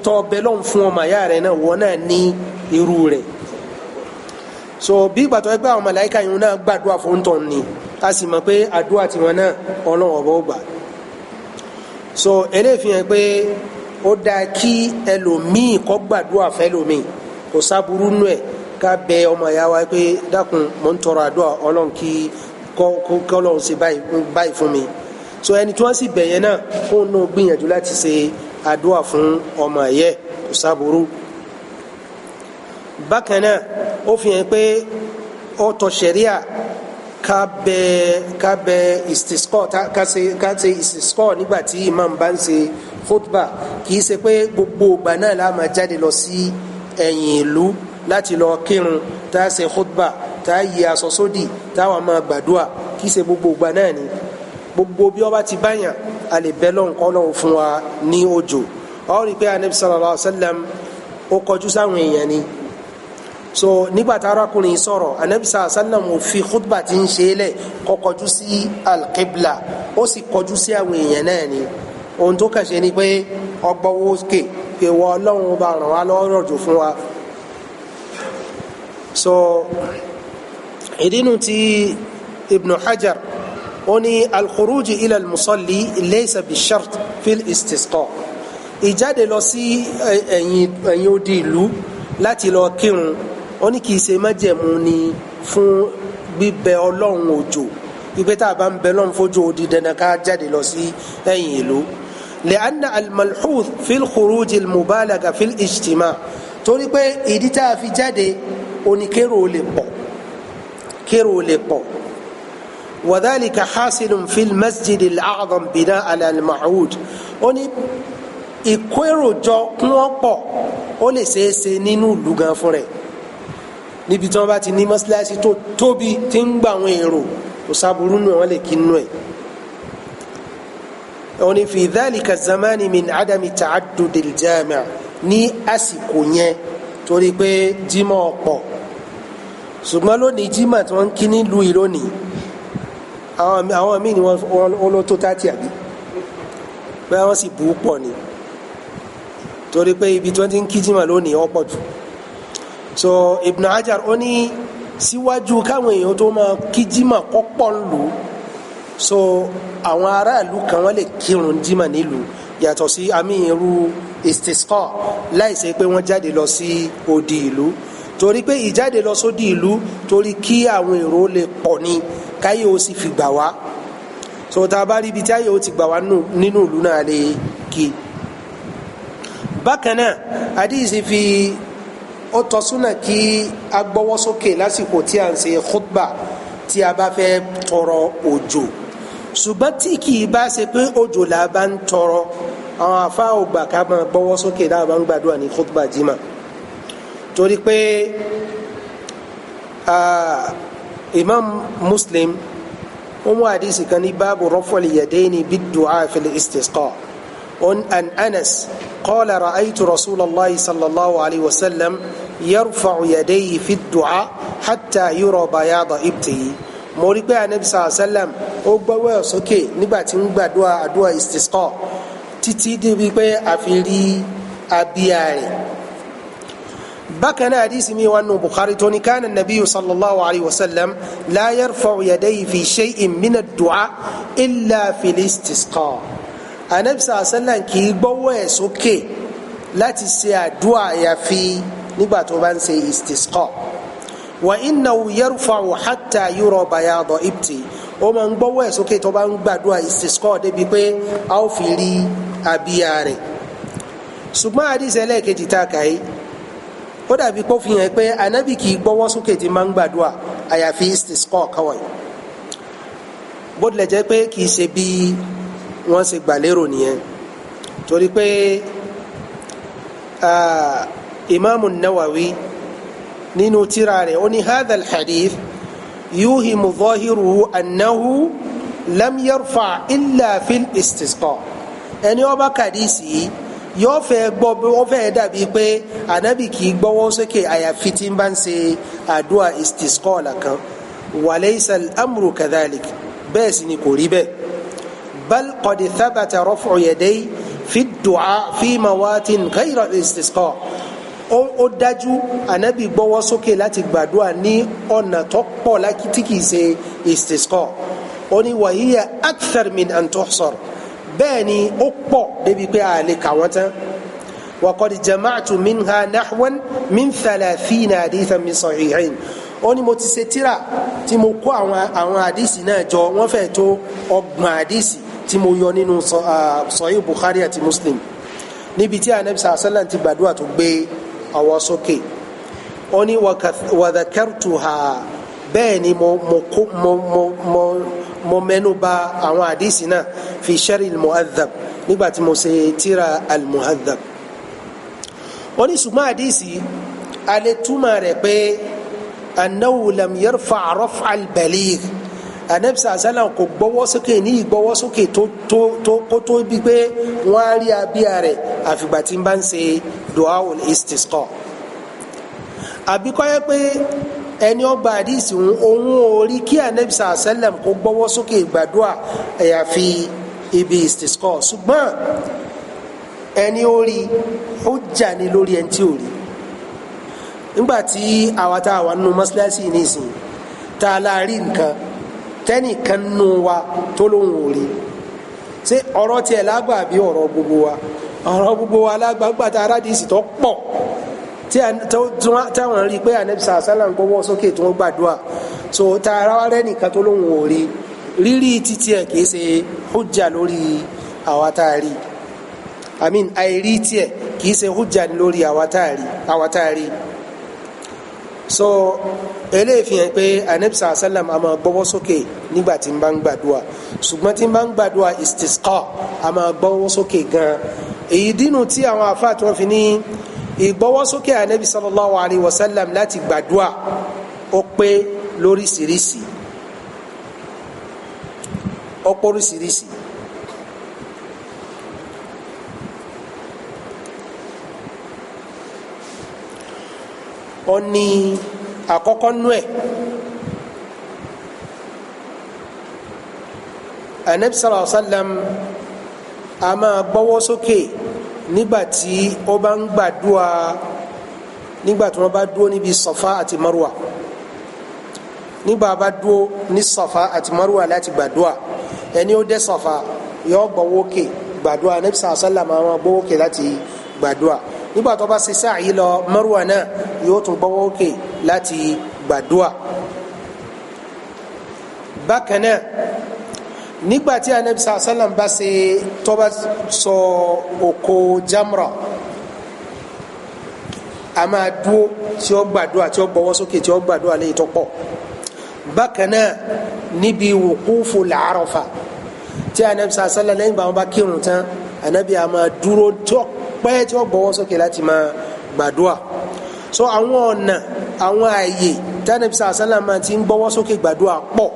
Speaker 1: tó bẹlọ́n fún ọmọ ìyá rẹ̀ náà wọ́n náà ní irú rẹ̀ so bí gbàtọ́ ẹgbẹ́ àwọn màláíkà yìí náà gbàdúrà fún tọ̀ ni a sì mọ̀ pé àdúrà tiwọn náà Ọlọ́run ọ̀bọ̀ gbà so eléyìí fi hàn pé ó dáa kí ẹlòmíì kó gbàdúrà fẹ́lòmíì kò sábúrú nù ẹ̀ ká bẹ ọmọ ìyá wa pé dákun mò ń tọrọ àdúrà Ọlọ́run kí kọ́lọ́run ṣe báyìí fún mi so ẹni tí wọ́n sì bẹ̀yẹn náà kó nù gbìyànjú láti ṣe àdúrà fún ọmọ ẹ̀yẹ kò sábúrú. bákan náà ó fi hàn pé ó tọ́ ṣẹ̀ríà ká bẹ istisqa ká ṣe istisqa nígbà tí imam bá ń ṣe khutba kì í ṣe pé gbogbo ìgbà náà la máa jáde lọ sí ẹ̀yìn ìlú láti lọ kírun tá a ṣe khutba tá a yí aṣọ sódì táwọn máa gbàdúrà kì í ṣe gbogbo ìgbà náà ni gbogbo bí ọba ti báyàn a lè bẹ lọ́n kọ́ lọ́n fún wa ní òjò ọ rí i pé anabi sallallahu alayhi wa sallam ó kọjú sáwọn èèyàn ni so nígbà tá arákùnrin sọ̀rọ̀ anabi sallallahu alayhi wa sallam ò fi khutba ti ń ṣe é lẹ̀ kó kọjú sí alqibla ó sì kọjú sí àwọn èèyàn náà ni ohun tó kàn ṣe ni pé ọgbọ́wọ́ òkè pé wọ́n ọlọ́run bá ràn wá lọ́rọ̀ jù fún wa so ìdínú tí ibn hajar ó ní al-khuruj ila al-musalli laysa bi-shart fil istisqa ìjáde lọ sí ẹ̀yìn odi ìlú láti lọ kírun ó ní kìí ṣe májẹ̀mú ni fún bíbẹ ọlọ́run òjò ìpè tá a bá ń bẹ lọ́run fojú odi dandan ká jáde lọ sí ẹ̀yìn ìlú li'anna al-malhuth fil khuruj al-mubalagha fil ijtima' torí pé ìdí tá a fi jáde oníkérò lè pọ̀ wa dhalika hasilun fil masjid al-a'zam bina ala al-ma'hud ó ní ìkóròjọ kún wọn pọ̀ ó lè ṣeé ṣe nínú ìlú gan fún rẹ̀ níbi tí wọn bá ti ní mọ́sálásí tó tóbi tí ń gba àwọn èrò kò sábúrú nù wọn lè kí nù ẹ̀. ó ní fi dhalika zamani min adami ta'addud al-jami' ní àsìkò yẹn torí pé jímọ̀ pọ̀ ṣùgbọ́n lónìí jímọ̀ tí wọ́n ń kí nílùú yìí lónìí àwọn míì ni wọ́n ló tó tààtì àbí bẹ́ẹ̀ wọ́n sì bù ú pọ̀ ni torí pé ibi tí wọ́n ti ń kí jímọ̀ lónìí ó pọ̀ jù so Ibn Hajar ó ní síwájú káwọn èèyàn tó máa kí jímọ̀ kọ́ pọ̀ ń lò so àwọn aráàlú kan wọ́n lè kírun jímọ̀ nílùú yàtọ̀ sí àmì irú istisqa láìsí pé wọ́n jáde lọ sí odi ìlú torí pé ìjáde lọ sódi ìlú torí kí àwọn èrò lè pọ̀ ni káyé ó sì fi gbà wá so tá a bá rí ibi tí ayé ó ti gbà wá nínú ìlú náà lè kí bákan náà àdìsí fi ó tọ́ súnà kí a gbọ́wọ́ sókè lásìkò tí a ń ṣe khutba tí a bá fẹ́ tọrọ òjò ṣùgbọ́n tí kì í bá ṣe pé òjò là bá ń tọrọ àwọn afá ògbà ká máa gbọ́wọ́ sókè dáa bá ń gbàdúrà ní khutba jimá torí pé imam Muslim ó mú àdìsí kan ní báàbù raf'il yadayni bid-du'a fil istisqa عن أنس قال رأيت رسول الله صلى الله عليه وسلم يرفع يديه في الدعاء حتى يرى بياض إبطه mo rí pé Ànábì sallallahu alaihi wasallam ó gbọ́wọ́ sókè nígbà tí ń gbàdúrà àdúrà istisqa títí débi pé a fi rí abíyá rẹ̀ bákan náà hadisi mi wà nínú Bukhari tó ní kana nabiyyu sallallahu alaihi wasallam la yarfa'u yadayhi fi shay'in min ad-du'a illa fil istisqa Ànábì sallallahu alaihi wasallam kì í gbọ́wọ́ ẹ̀ sókè láti ṣe àdúrà àyàfi nígbà tó bá ń ṣe istisqa wa innahu yarfa'u hatta yura bayada ibti ó máa ń gbọ́wọ́ ẹ̀ sókè tó bá ń gbàdúrà istisqa débi pé a ó fi rí abíyá rẹ̀ ṣùgbọ́n àdìsẹ́ lẹ́ẹ̀kejì tá a kà yìí ó dàbí pé ó fi hàn pé Ànábì kì í gbọ́wọ́ sókè tí máa ń gbàdúrà àyàfi istisqa kawai bó tilẹ̀ jẹ́ pé kì í ṣe bí wọ́n ṣe gbàlérò nìyẹn torí pé imaamu Nawawi nínú tírà rẹ̀ ó ní hadha al-hadith yuhimu zahiruhu annahu lam yarfa illa fil istisqa ẹni ó bá kàdísì yóò fẹ́ gbọ́ ó fẹ́ dàbí pé Ànábì kì í gbọ́wọ́ sókè àyàfi tí ń bá ń ṣe àdúrà istisqa làkàn wa laysa al-amru kadhalik bẹ́ẹ̀ sì ni kò rí bẹ́ẹ̀. بل قد ثبت رفع يدي في الدعاء في موات غير الاستسقاء ó dájú Ànábì gbọ́wọ́ sókè láti gbàdúrà ní ọ̀nà tó pọ̀ tí kìí ṣe istisqa ó ní wa hiya akthar min an tuhsar bẹ́ẹ̀ ni ó pọ̀ débi pé a lè kà wọ́n tán wa qad jama'tu minha nahwan min 30 hadithan min sahihain ó ní mo ti ṣe tírà tí mo kó àwọn àdìsí náà jọ wọ́n fẹ́ tó 30 àdìsí tí mo yọ nínú Sahih Bukhari àti Muslim níbi tí Ànábì sallallahu alaihi wasallam ti gbàdúrà tó gbé ọwọ́ sókè ó ní wa dhakartuha bẹ́ẹ̀ ni mo mẹ́nu bà àwọn àdìsí náà fi Sharh al-Mu'adhab nígbà tí mo ṣe tírà al-Mu'adhab ó ní ṣùgbọ́n àdìsí alẹ́ túmọ̀ rẹ̀ pé annahu lam yarfa' raf'a al-baligh Ànábì sallam kò gbọ́wọ́ sókè ní ìgbọ́wọ́ sókè tó bí pé wọ́n á rí abíyá rẹ̀ àfìgbà tí ń bá ń ṣe du'aul istisqa àbí kọ́ yẹ pé ẹni ọgbà àdìsí òun ò rí kí Ànábì sallam kò gbọ́wọ́ sókè gbàdúrà àyàfi ibi istisqa ṣùgbọ́n ẹni ó rí ó jà ní lórí ẹni tí ò rí nígbà tí àwa tá a wà nínú mọ́sálásí nísìnyí tá a la rí nǹkan tẹ́nìkan nù wa tó lóun ò rí ṣé ọ̀rọ̀ tiẹ̀ lágbà bí ọ̀rọ̀ gbogbo wa ọ̀rọ̀ gbogbo wa lágbà gbàtà aládìsí tó pọ̀ táwọn rí i pé anabi sàlá ń gbọ́wọ́ sókè tí wọ́n gbàdúrà so tá ara wa rẹ́ nìkan tó lóun ò rí rírí títí ẹ̀ kìí ṣe hujja lórí àwa tá a rí àìrí tiẹ̀ kìí ṣe hujja lórí àwa tá a rí so eléyìí fi hàn pé anabi sàlám a máa gbọ́wọ́ sókè nígbà tí n bá ń gbàdúrà ṣùgbọ́n tí n bá ń gbàdúrà istisqa a máa gbọ́wọ́ sókè gan èyí dínú tí àwọn àfáà tí wọ́n fi ní ìgbọ́wọ́ sókè anabi sallallahu alayhi wa sallam láti gbàdúrà ó pé lóríṣiríṣi ó pé lóríṣiríṣi. ó ní àkọ́kọ́ nú ẹ̀ anabi sallallahu alayhi wa sallam a máa gbọ́wọ́ sókè nígbàtí ó bá ń gbàdúrà nígbàtí wọ́n bá dúró níbi Safa àti Marwa nígbà bá dúró ní Safa àti Marwa láti gbàdúrà ẹni ó dé Safa yóò gbọ́wọ́ òkè gbàdúrà anabi sallallahu alayhi wa sallam a máa gbọ́wọ́ òkè láti gbàdúrà nígbà tó bá ṣe sáàyí lọ Marwa náà yóò tún gbọ́wọ́ òkè láti gbàdúà bákan náà nígbà tí anabi sàlám bá ṣe tó bá sọ òkò jamra a máa dúó tí ó gbàdúà tí ó gbọ́wọ́ sókè tí ó gbàdúà lè tó pọ̀ bákan náà níbi wuqufu l'Arafa tí anabi sàlám lẹ́yìn bá wọn bá kírun tán anabi a máa dúró tó pẹ́ tí ó gbọ́wọ́ sókè láti máa gbàdúà so àwọn ọ̀nà àwọn ààyè tánàbí sàlám máa ti ń gbọ́wọ́ sókè gbàdúà pọ̀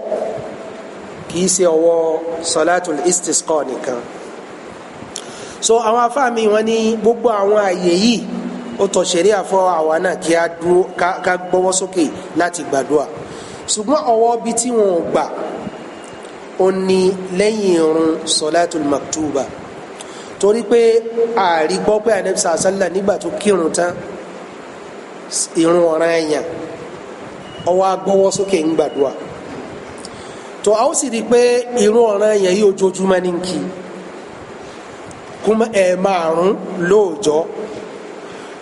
Speaker 1: kìí ṣe ọwọ́ salatul istisqa nìkan so àwọn afáàmì wọn ní gbogbo àwọn ààyè yìí ó tọ́ ṣẹ̀ríà fún àwa náà kí a dúró ká gbọ́wọ́ sókè láti gbàdúà ṣùgbọ́n ọwọ́ bí tí wọn ò gbà ó ní lẹ́yìn irun salatul maktuba torí pé ààrí gbọ́ pé anabi sàlá nígbà tó kírun tán irun ọ̀ranyàn ó wá gbọ́wọ́ sókè ń gbàdúrà tó a ó sì rí i pé irun ọ̀ranyàn yìí ojoojúmọ́ ní kí kúmọ́ márùn lóòjọ́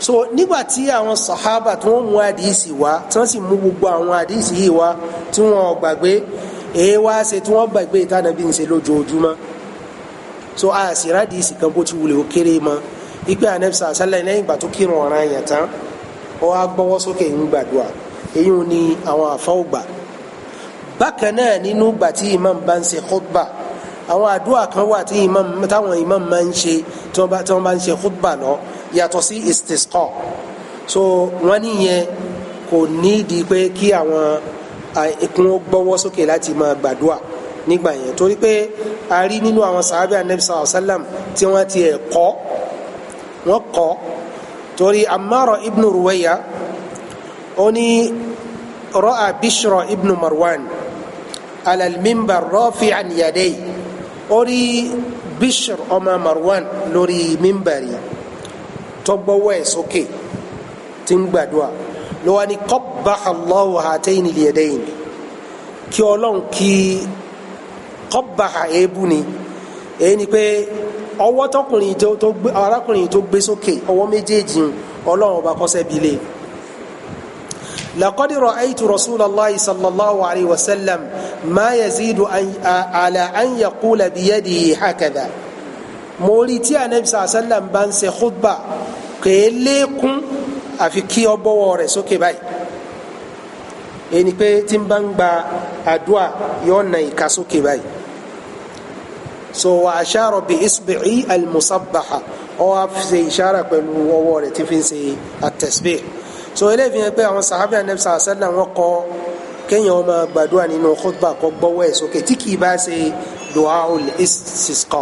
Speaker 1: so nígbà tí àwọn sàhábà tí wọ́n mú àdìsí wá tí wọ́n sì mú gbogbo àwọn àdìsí yìí wá tí wọ́n gbàgbé wá ṣe tí wọ́n gbàgbé ìtànàbí ń ṣe lójoojúmọ́ so a sì rádìsí kan bó ti wulẹ̀ ó kéré mọ́ ipe anabi sàlẹ̀ lẹ́yìn ìgbà tó kírun ọ̀ranyàn tán ó wá gbọ́wọ́ sókè ń gbàdúrà èyí ni àwọn àfọwọ́gbà bákan náà nínú gbà tí imam bá ń ṣe khutba àwọn àdúrà kan wà tí táwọn imam máa ń ṣe tí wọ́n bá ń ṣe khutba lọ yàtọ̀ sí istisqa so wọ́n níyẹn kò nídìí pé kí àwọn ikun gbọ́wọ́ sókè láti máa gbàdúrà nígbà yẹn torí pé a rí nínú àwọn sàhábì anabi sallallahu alayhi wa sallam tí wọ́n ti wọ́n kọ́ torí Ammar ibn Ruwayya ó ní ra'a Bishr ibn Marwan ala al-minbar rafi'an yaday ó rí Bishr ọmọ Marwan lórí minbari tó gbọ́wọ́ ẹ̀ sókè tí ń gbàdúrà ló wá ní qabbaha Allahu hatayni al-yadayn kí Ọlọ́run kí qabbaha èébú ni èyí ni pé ọwọ́ arákùnrin tó gbé sókè ọwọ́ méjèèjì Ọlọ́run ọba kọ́sẹ́ bi lé laqad ra'aytu rasulallahi sallallahu alayhi wa sallam ma yazidu ala an yaqula biyadihi hakadha mo rí tí anabi sallam bá ń ṣe khutba kèé lékún àfi kí ó gbọ́wọ́ rẹ̀ sókè báyìí èyí ni pé tí ń bá ń gba àdúà yóò na ìka sókè báyìí so wa ashara bi isbi'i al-musabbaha ó wá ṣe ìṣára pẹ̀lú ọwọ́ rẹ̀ tí fi ń ṣe at-tasbih so eléyìí fi hàn pé àwọn sàhábì anabi sallam wọ́n kọ́ kéèyàn ó máa gbàdúrà nínú khutba kó gbọ́wọ́ ẹ̀ sókè tí kì í bá ṣe du'aul istisqa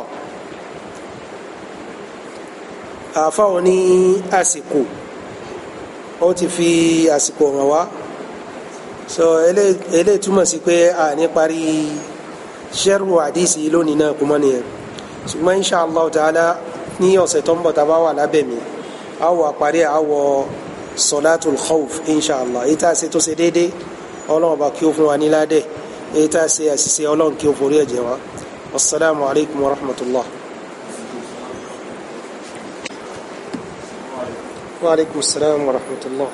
Speaker 1: àfáwọn ní àsìkò ó ti fi àsìkò hàn wá so eléyìí túmọ̀ sí pé a ní parí sẹ́rù àdìsí lónìí náà kúmọ́ nìyẹn ṣùgbọ́n insha Allah ta'ala ní ọ̀sẹ̀ tó ń bọ̀ tá a bá wà lábẹ́ mi a wà parí àwọ̀ salatul khawf insha Allah èyí tá a ṣe tó ṣe déédéé ọlọ́run bá kí ó fún wa ní ládẹ́ èyí tá a ṣe àṣìṣe ọlọ́run kí o forí ẹ̀jẹ̀ wa. Wasalaamu alaykum wa rahmatullah. Wa alaykum salaam wa rahmatullah.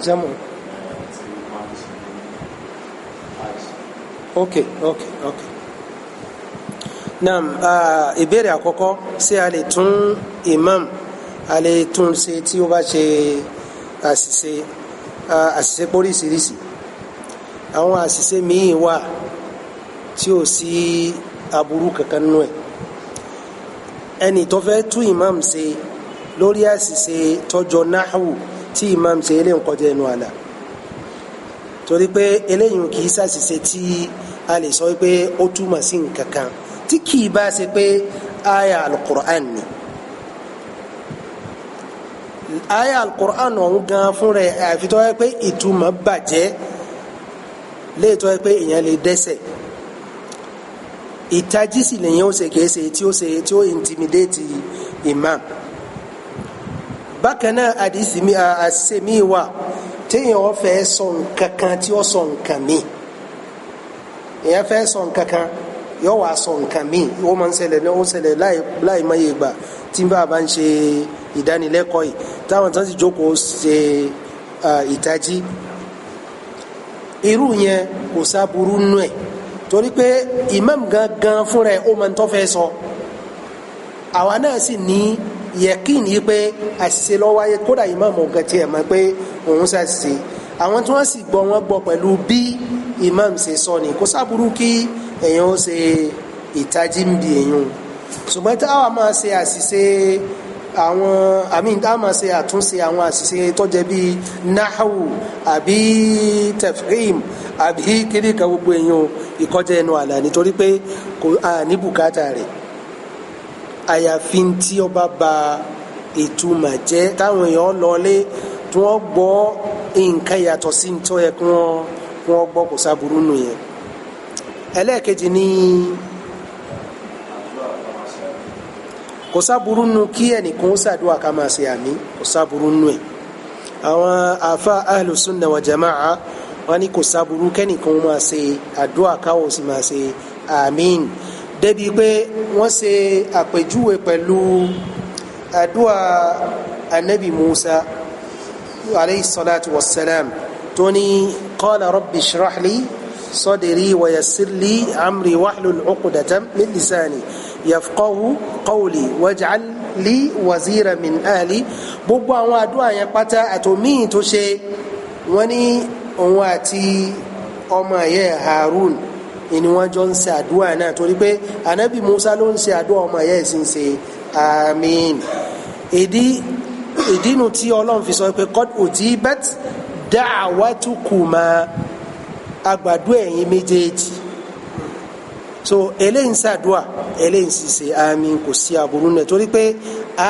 Speaker 1: Jamu. Okay. Naam, ìbéèrè àkọ́kọ́ ṣé a lè tún imam a lè tún ṣe tí ó bá ṣe àṣìṣe póríṣiríṣi. Àwọn àṣìṣe míì wà tí ò sí aburú kankan nínú ẹ̀. Ẹni tó fẹ́ tún imam ṣe lórí àṣìṣe tọ́jọ́ náhù tí imam ṣe eléyìí kọjá ẹnu àlà, torí pé eléyìí kì í ṣàṣìṣe tí a lè sọ pé ó túmọ̀ sí nǹkan kan tí kì í bá ṣe pé aya al-Qur'an ni aya al-Qur'an ọ̀hún gan fún rẹ̀ àfitọ́ pé ìtumọ̀ bàjẹ́ léètọ́ pé èèyàn lè dẹ́ṣẹ̀. Ìtají sì lèyìn ó ṣe kìí ṣe tí ó intimidate imam. Bákan náà àdìsí mi àṣìṣe mi wà téèyàn fẹ́ sọ nǹkan kan tí ó sọ nǹkan mi, èèyàn fẹ́ sọ nǹkan kan yóò wá sọ nǹkan mi. Ó máa ń ṣẹlẹ̀ ní ó ṣẹlẹ̀ láì mọye ìgbà tí bá a bá ń ṣe ìdánilẹ́kọ̀ọ́ yìí táwọn tán sì jókòó ṣe ìtají. Irú yẹn kò sáburú nù ẹ̀ torí pé imam gangan fúnra ẹ̀ ó máa ń tó fẹ́ sọ. Àwa náà sì ní yẹkin yìí pé àṣìṣe ló wáyé, kódà ìmáàmù ọ̀gá tiẹ̀ mọ̀ pé òun ṣàṣìṣe. Àwọn tí wọ́n sì gbọ́ wọ́n gbọ́ pẹ̀lú bí ìmáàmù ṣe sọ ni kò sáburú kí èèyàn ó ṣe ìtají ń bi èèyàn. Ṣùgbọ́n tí àwa máa ṣe àṣìṣe tá a máa ṣe àtúnṣe àwọn àṣìṣe tó jẹ́ bíi nahawu àbí tafhim àbí kíríkà gbogbo èèyàn ìkọjá ẹnu àlà nítorí pé kò ní bùkátà rẹ̀. Àyàfi tí ó bá ba ìtumọ̀ jẹ́ táwọn èèyàn lọlé tí wọ́n gbọ́ nǹkan yàtọ̀ sí tó yẹ kí wọ́n gbọ́ kò sáburú nù yẹn. Ẹlẹ́ẹ̀kejì ni kò sáburú nù kí ẹnìkan ṣàdúrà ká máa ṣe àmín, kò sáburú nù ẹ̀. Àwọn àfa ahlu sunna wa jama'a wọ́n ní kò sáburú kẹ́nìkan máa ṣe àdúrà káwọ́ sì máa ṣe àmín, débi pé wọ́n ṣe àpèjúwe pẹ̀lú àdúà anabi Musa alayhi salatu wassalam tó ní qala rabbi shrah li sadri wa yassir li amri wahlul uqdatan min lisani yafqahu qawli waj'al li wazira min ahli. Gbogbo àwọn àdúà yẹn pátá àtòmíì tó ṣe wọ́n ní òun àti ọmọ ẹ̀yẹ Harun ni wọ́n jọ ń ṣe àdúrà náà torí pé anabi Musa ló ń ṣe àdúrà ọmọ ẹ̀yẹ sì ń ṣe àmín. ìdínú tí Ọlọ́run fi sọ pé qad ujibat da'watukuma, àgbàdo ẹ̀yin méjèèjì. So eléyìí ń ṣàdúrà eléyìí sì ṣe àmín, kò sí aburú náà torí pé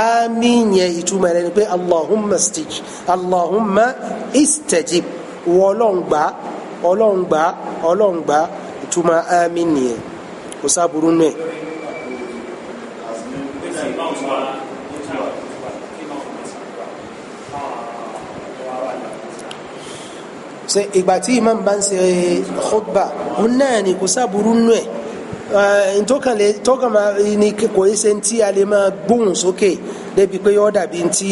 Speaker 1: àmín yẹn ìtumọ̀ rẹ̀ ni pé Allahumma istajib, Ọlọ́run gbà ìtumọ̀ àmín nìyẹn, kò sáburú náà. ṣe ìgbà tí imam bá ń ṣe khutba òun náà ni kò sáburú náà. ntọ́kàn ní kò í ṣe tí a lè máa gbóhùn sókè débi pé yọ́ dàbí tí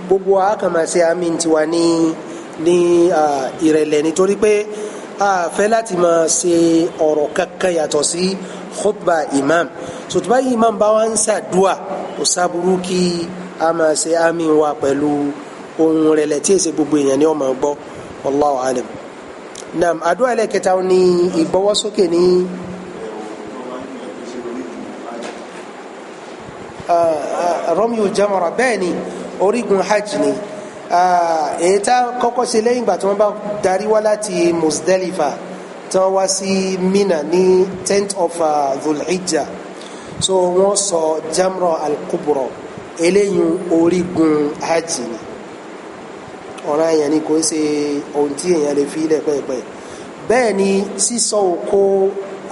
Speaker 1: gbogbo àkàmà ṣe àmín tiwa ní ìrẹ̀lẹ̀ nítorí pé a fẹ́ láti máa ṣe ọ̀rọ̀ kankan yàtọ̀ sí khutba imam. sòtúbá imam bá wá ń ṣàdúà kò sáburú kí a máa ṣe àmín wa pẹ̀lú ohun rẹ̀lẹ̀ tí èsè gbogbo èèyàn ni ó máa gbọ́. Wallahu alam. Naam, àdúà ẹlẹ́kẹta ní ìgbọ́wọ́sókè ní ramyul jamra bẹ́ẹ̀ ni orígun hajj ni èyí tá kọ́kọ́ ṣe lẹ́yìn ìgbà tí wọ́n bá darí wá láti Muzdalifa tí wọ́n wá sí Mina ní 10th of Dhul-Hijjah so wọ́n sọ jamra al-kubra eléyìí orígun hajj ni ọ̀ràn èèyàn ni kò ṣe ohun tí èèyàn lè fi ilẹ̀ pẹ́ẹ́pẹ́ bẹ́ẹ̀ ni sísọ òkò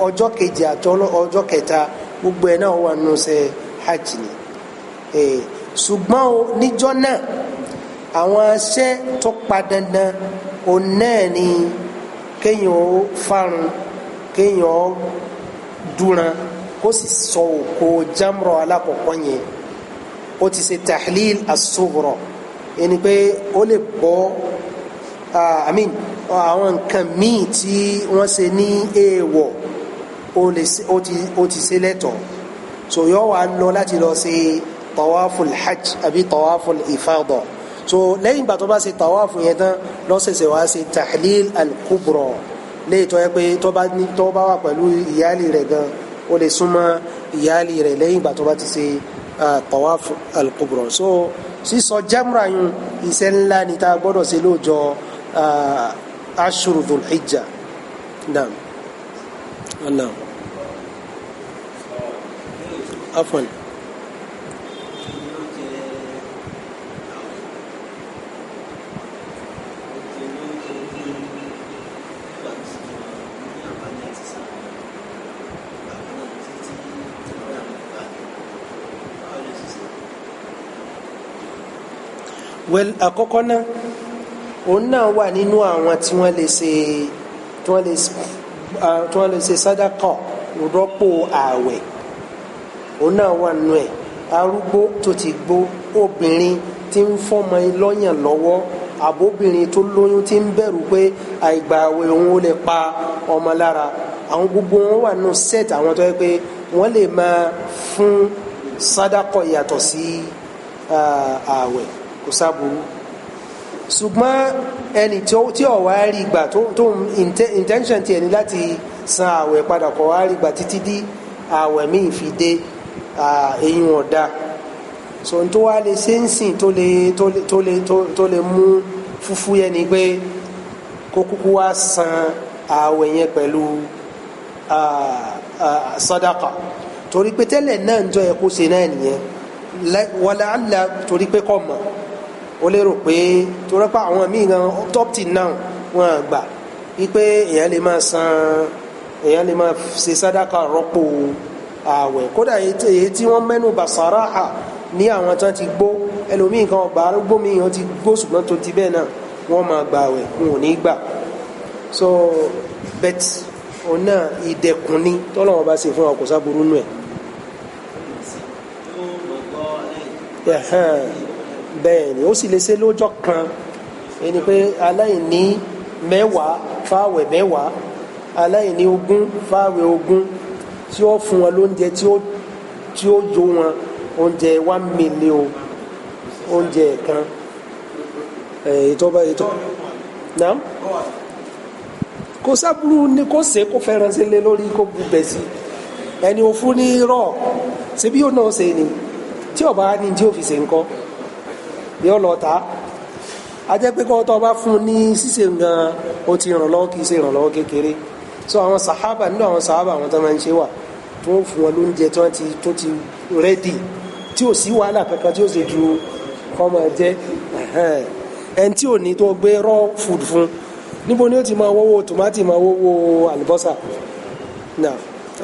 Speaker 1: ọjọ́ kejì àti ọjọ́ kẹta gbogbo ẹ̀ náà wà nínú ṣe hajj ni ṣùgbọ́n níjọ́ náà àwọn aṣẹ́ tó pa dandan òun náà ni kéèyàn ó fárun kéèyàn ó dúran kó sì sọ òkò jamra alákọ̀ọ́kọ́ yẹn ó ti ṣe tahlil as-sughra ẹni pé ó lè bọ́ àwọn nǹkan míì tí wọ́n ṣe ní èèwọ̀ ó ti ṣe lẹ́tọ̀ so yóò wá lọ láti lọ ṣe tawaful hajj àbí tawaful ifada so lẹ́yìn ìgbà tó bá ṣe tawafu yẹn tán lọ́sẹ̀sẹ̀ wá ṣe tahlil al-kubra léyìí tó yẹ pé tó bá wà pẹ̀lú ìyáàlì rẹ̀ gan ó lè súnmọ́ ìyáàlì rẹ̀ lẹ́yìn ìgbà tó bá ti ṣe tawafu al-kubra so sísọ jamra yun iṣẹ́ ńlá ni tá a gbọ́dọ̀ ṣe lóòjọ́ ashuru dhul-hijjah naam naam afwan. well àkọ́kọ́ náà òun náà wà nínú àwọn tí wọ́n lè ṣe sàdákà rọ́pò ààwẹ̀ òun náà wà nínú ẹ̀ arúgbó tó ti gbó obìnrin tí ń fọ́mọ lọ́yàn lọ́wọ́ àbóbìnrin tó lóyún tí ń bẹ̀rù pé àìgbààwẹ̀ òun ó lè pa ọmọ lára àwọn gbogbo wọn wà nínú set àwọn tó yẹ pé wọ́n lè máa fún sàdákà yàtọ̀ sí ààwẹ̀ kò sábúrú ṣùgbọ́n ẹni tí ó wá rí gbà tó intention tiẹ̀ ní láti san ààwẹ̀ padà kó wá rí gbà títí dí ààwẹ̀ míì fi dé eyín ọ̀dà so n tó wá lè ṣe ń sìn tó lè mú fúfú yẹn ni pé kó kúkú wá san ààwẹ̀ yẹn pẹ̀lú sàdákà torí pé tẹ́lẹ̀ náà ń jọ ẹ̀ kó ṣe náà nìyẹn wàlàálà torí pé kọ́ mọ̀ ó lérò pé torí pé àwọn míì gan top till now wọn gbà wípé èèyàn lè máa ṣe sàdákà rọ́pò ààwẹ̀ kódà èyí tí wọ́n mẹ́nu bà sàráhà ní àwọn tán ti gbó ẹlòmíì kan ọgbà arúgbó mi wọ́n ti gbó ṣùgbọ́n tó ti bẹ́ẹ̀ náà wọ́n máa gbà ààwẹ̀ wọn ò ní gbà so bet òun náà ìdẹ̀kùn ni tọ́lọ́wọ́n bá ṣe fún wa kò sáburú nù ẹ̀. bẹ́ẹ̀ ni ó sì lè ṣe lọ́jọ́ kan ẹni pé aláìní mẹ́wàá fáwẹ̀ mẹ́wàá aláìní ogún fáwẹ̀ ogún tí ó fún wọn lóúnjẹ tí ó yó wọn oúnjẹ 1 million oúnjẹ kan ètò náà kò sábúrú ní kò ṣe kó fẹ́ràn sí lé lórí kó bu bẹ̀ sí ẹni o fún ní rọ ṣe bí ó náà ṣe ni tí ọba ní tí ó fi ṣe nǹkan bí ó lọ ta a jẹ́ pé kọ́ tó bá fún ní ṣíṣe gan ó ti ràn lọ́wọ́ kì í ṣe ìrànlọ́wọ́ kékeré so àwọn sàhábà nínú àwọn sàhábà àwọn tó máa ń ṣe wà tó ń fún wọn lóúnjẹ tó ti rẹ́dì tí ò sí wàhálà kankan tí ó ṣe ju kọ́mọ jẹ́ ẹni tí ò ní tó gbé raw food fún níbo ni ó ti máa wọ́wọ́ tòmátì máa wọ́wọ́ àlùbọ́sà náà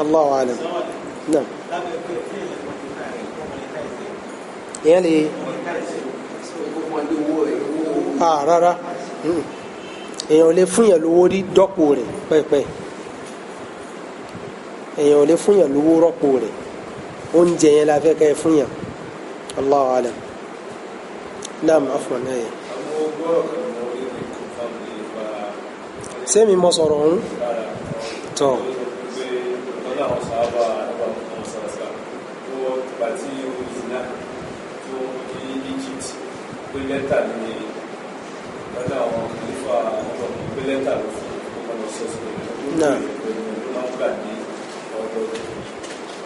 Speaker 1: Allahu alam náà ìyẹn lè rárá èèyàn lè fún yàn lówó rí dọ́pò rẹ̀ pẹ́pẹ́ èèyàn lè fún yàn lówó rọ́pò rẹ̀ oúnjẹ yẹn la fẹ́ kẹ́ ẹ fún yàn Allahu alam naam afwan náà yẹn. sẹ́mi mọ sọ̀rọ̀ ọ̀hún tọ́.
Speaker 2: lẹ́tà ní ọ̀dọ̀ àwọn kìlífà ọ̀pọ̀ lẹ́tà ló fún ọ̀pọ̀lọpọ̀ sọ́sọ́ náà ló máa ń gbà ní ọ̀dọ̀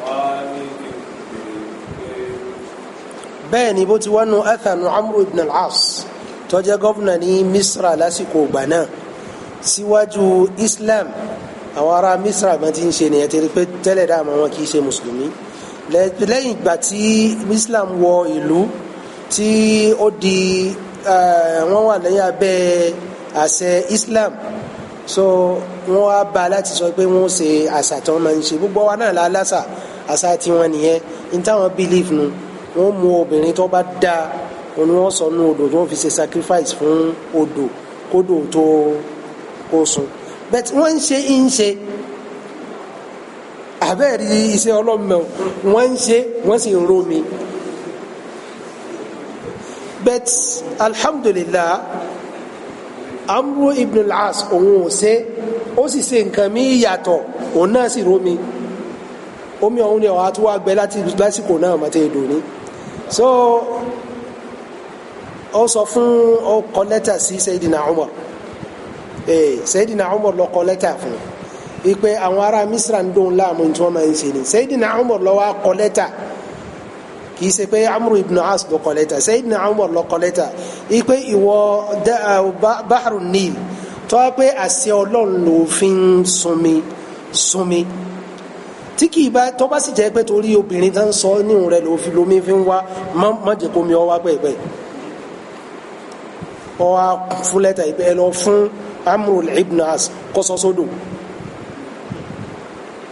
Speaker 2: wọ́n á ní kí n bèrè pé
Speaker 1: bẹ́ẹ̀ ni bó ti wá nu athanu amru ibn al-as tó jẹ́ gọ́vùnà ní misra lásìkò ìgbà náà síwájú islam àwọn ará misra bá ti ń ṣe nìyẹn tẹ́lẹ̀ pé tẹ́lẹ̀ dáàmú wọn kì í ṣe mùsùlùmí lẹ́yìn ìgbà tí islam wọ ìlú tí ó di wọ́n wà lẹ́yìn abẹ́ àṣẹ islam so wọ́n wá bá láti sọ pé wọ́n ṣe àṣà tí wọ́n máa ń ṣe gbogbo wa náà lálásà àṣà tí wọ́n nìyẹn ní táwọn believe nu wọ́n mú obìnrin tó bá dáa òun wọ́n sọ nú odò tó ń fi ṣe sacrifice fún odò kódò tó kó sun bẹ́ẹ̀ wọ́n ń ṣe àbẹ́ẹ̀rí iṣẹ́ ọlọ́mọ wọ́n ń ṣe wọ́n sì ń rómi bẹ́ẹ̀ alhamdulillah amru ibn al-as òun ò ṣe ó sì ṣe nǹkan mí yàtọ̀ òun náà sì rómi omi ọ̀hún ni ọ̀há tó wá gbẹ lásìkò náà mọ́tẹ́ èdò ní so ó sọ fún ọkọ̀ lẹ́tà sí Sayyidina Umar Sayyidina Umar ló kọ lẹ́tà fún ipe àwọn ará Misra ń dóun láàmú tí wọ́n máa ń ṣe ni Sayyidina Umar ló wá kọ lẹ́tà kìí ṣe pé Amru ibn As ló kọ lẹ́tà Sayyidina Umar ló kọ lẹ́tà ipe ìwọ Bahru Nil tó wá pé àṣẹ Ọlọ́run ló fi ń sunmi tí kìí bá tó bá sì jẹ́ pé torí obìnrin tó ń sọ níhùn rẹ̀ lómi fi ń wá má jẹ́ kó mi ọ wá pẹ́ẹ́pẹ́ ọ wá fún lẹ́tà ìpẹ́ ẹ lọ fún Amru ibn As kó sọ sódò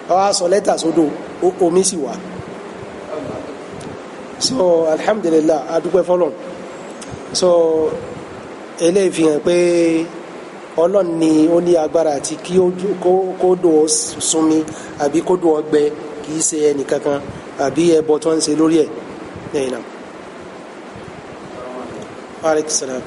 Speaker 1: ọ wá sọ lẹ́tà sódò omi sì wá so alhamdulillah adúpẹ́ fọlọ́n so eléyìí fi hàn pé Ọlọ́run ni ó ní agbára àti kí kó dò ó sunmi àbí kó dò ó gbẹ kì í ṣe ẹnìkankan àbí ẹbọ tó ń ṣe lórí ẹ̀ lẹ́yìn náà. Aleykum salaam.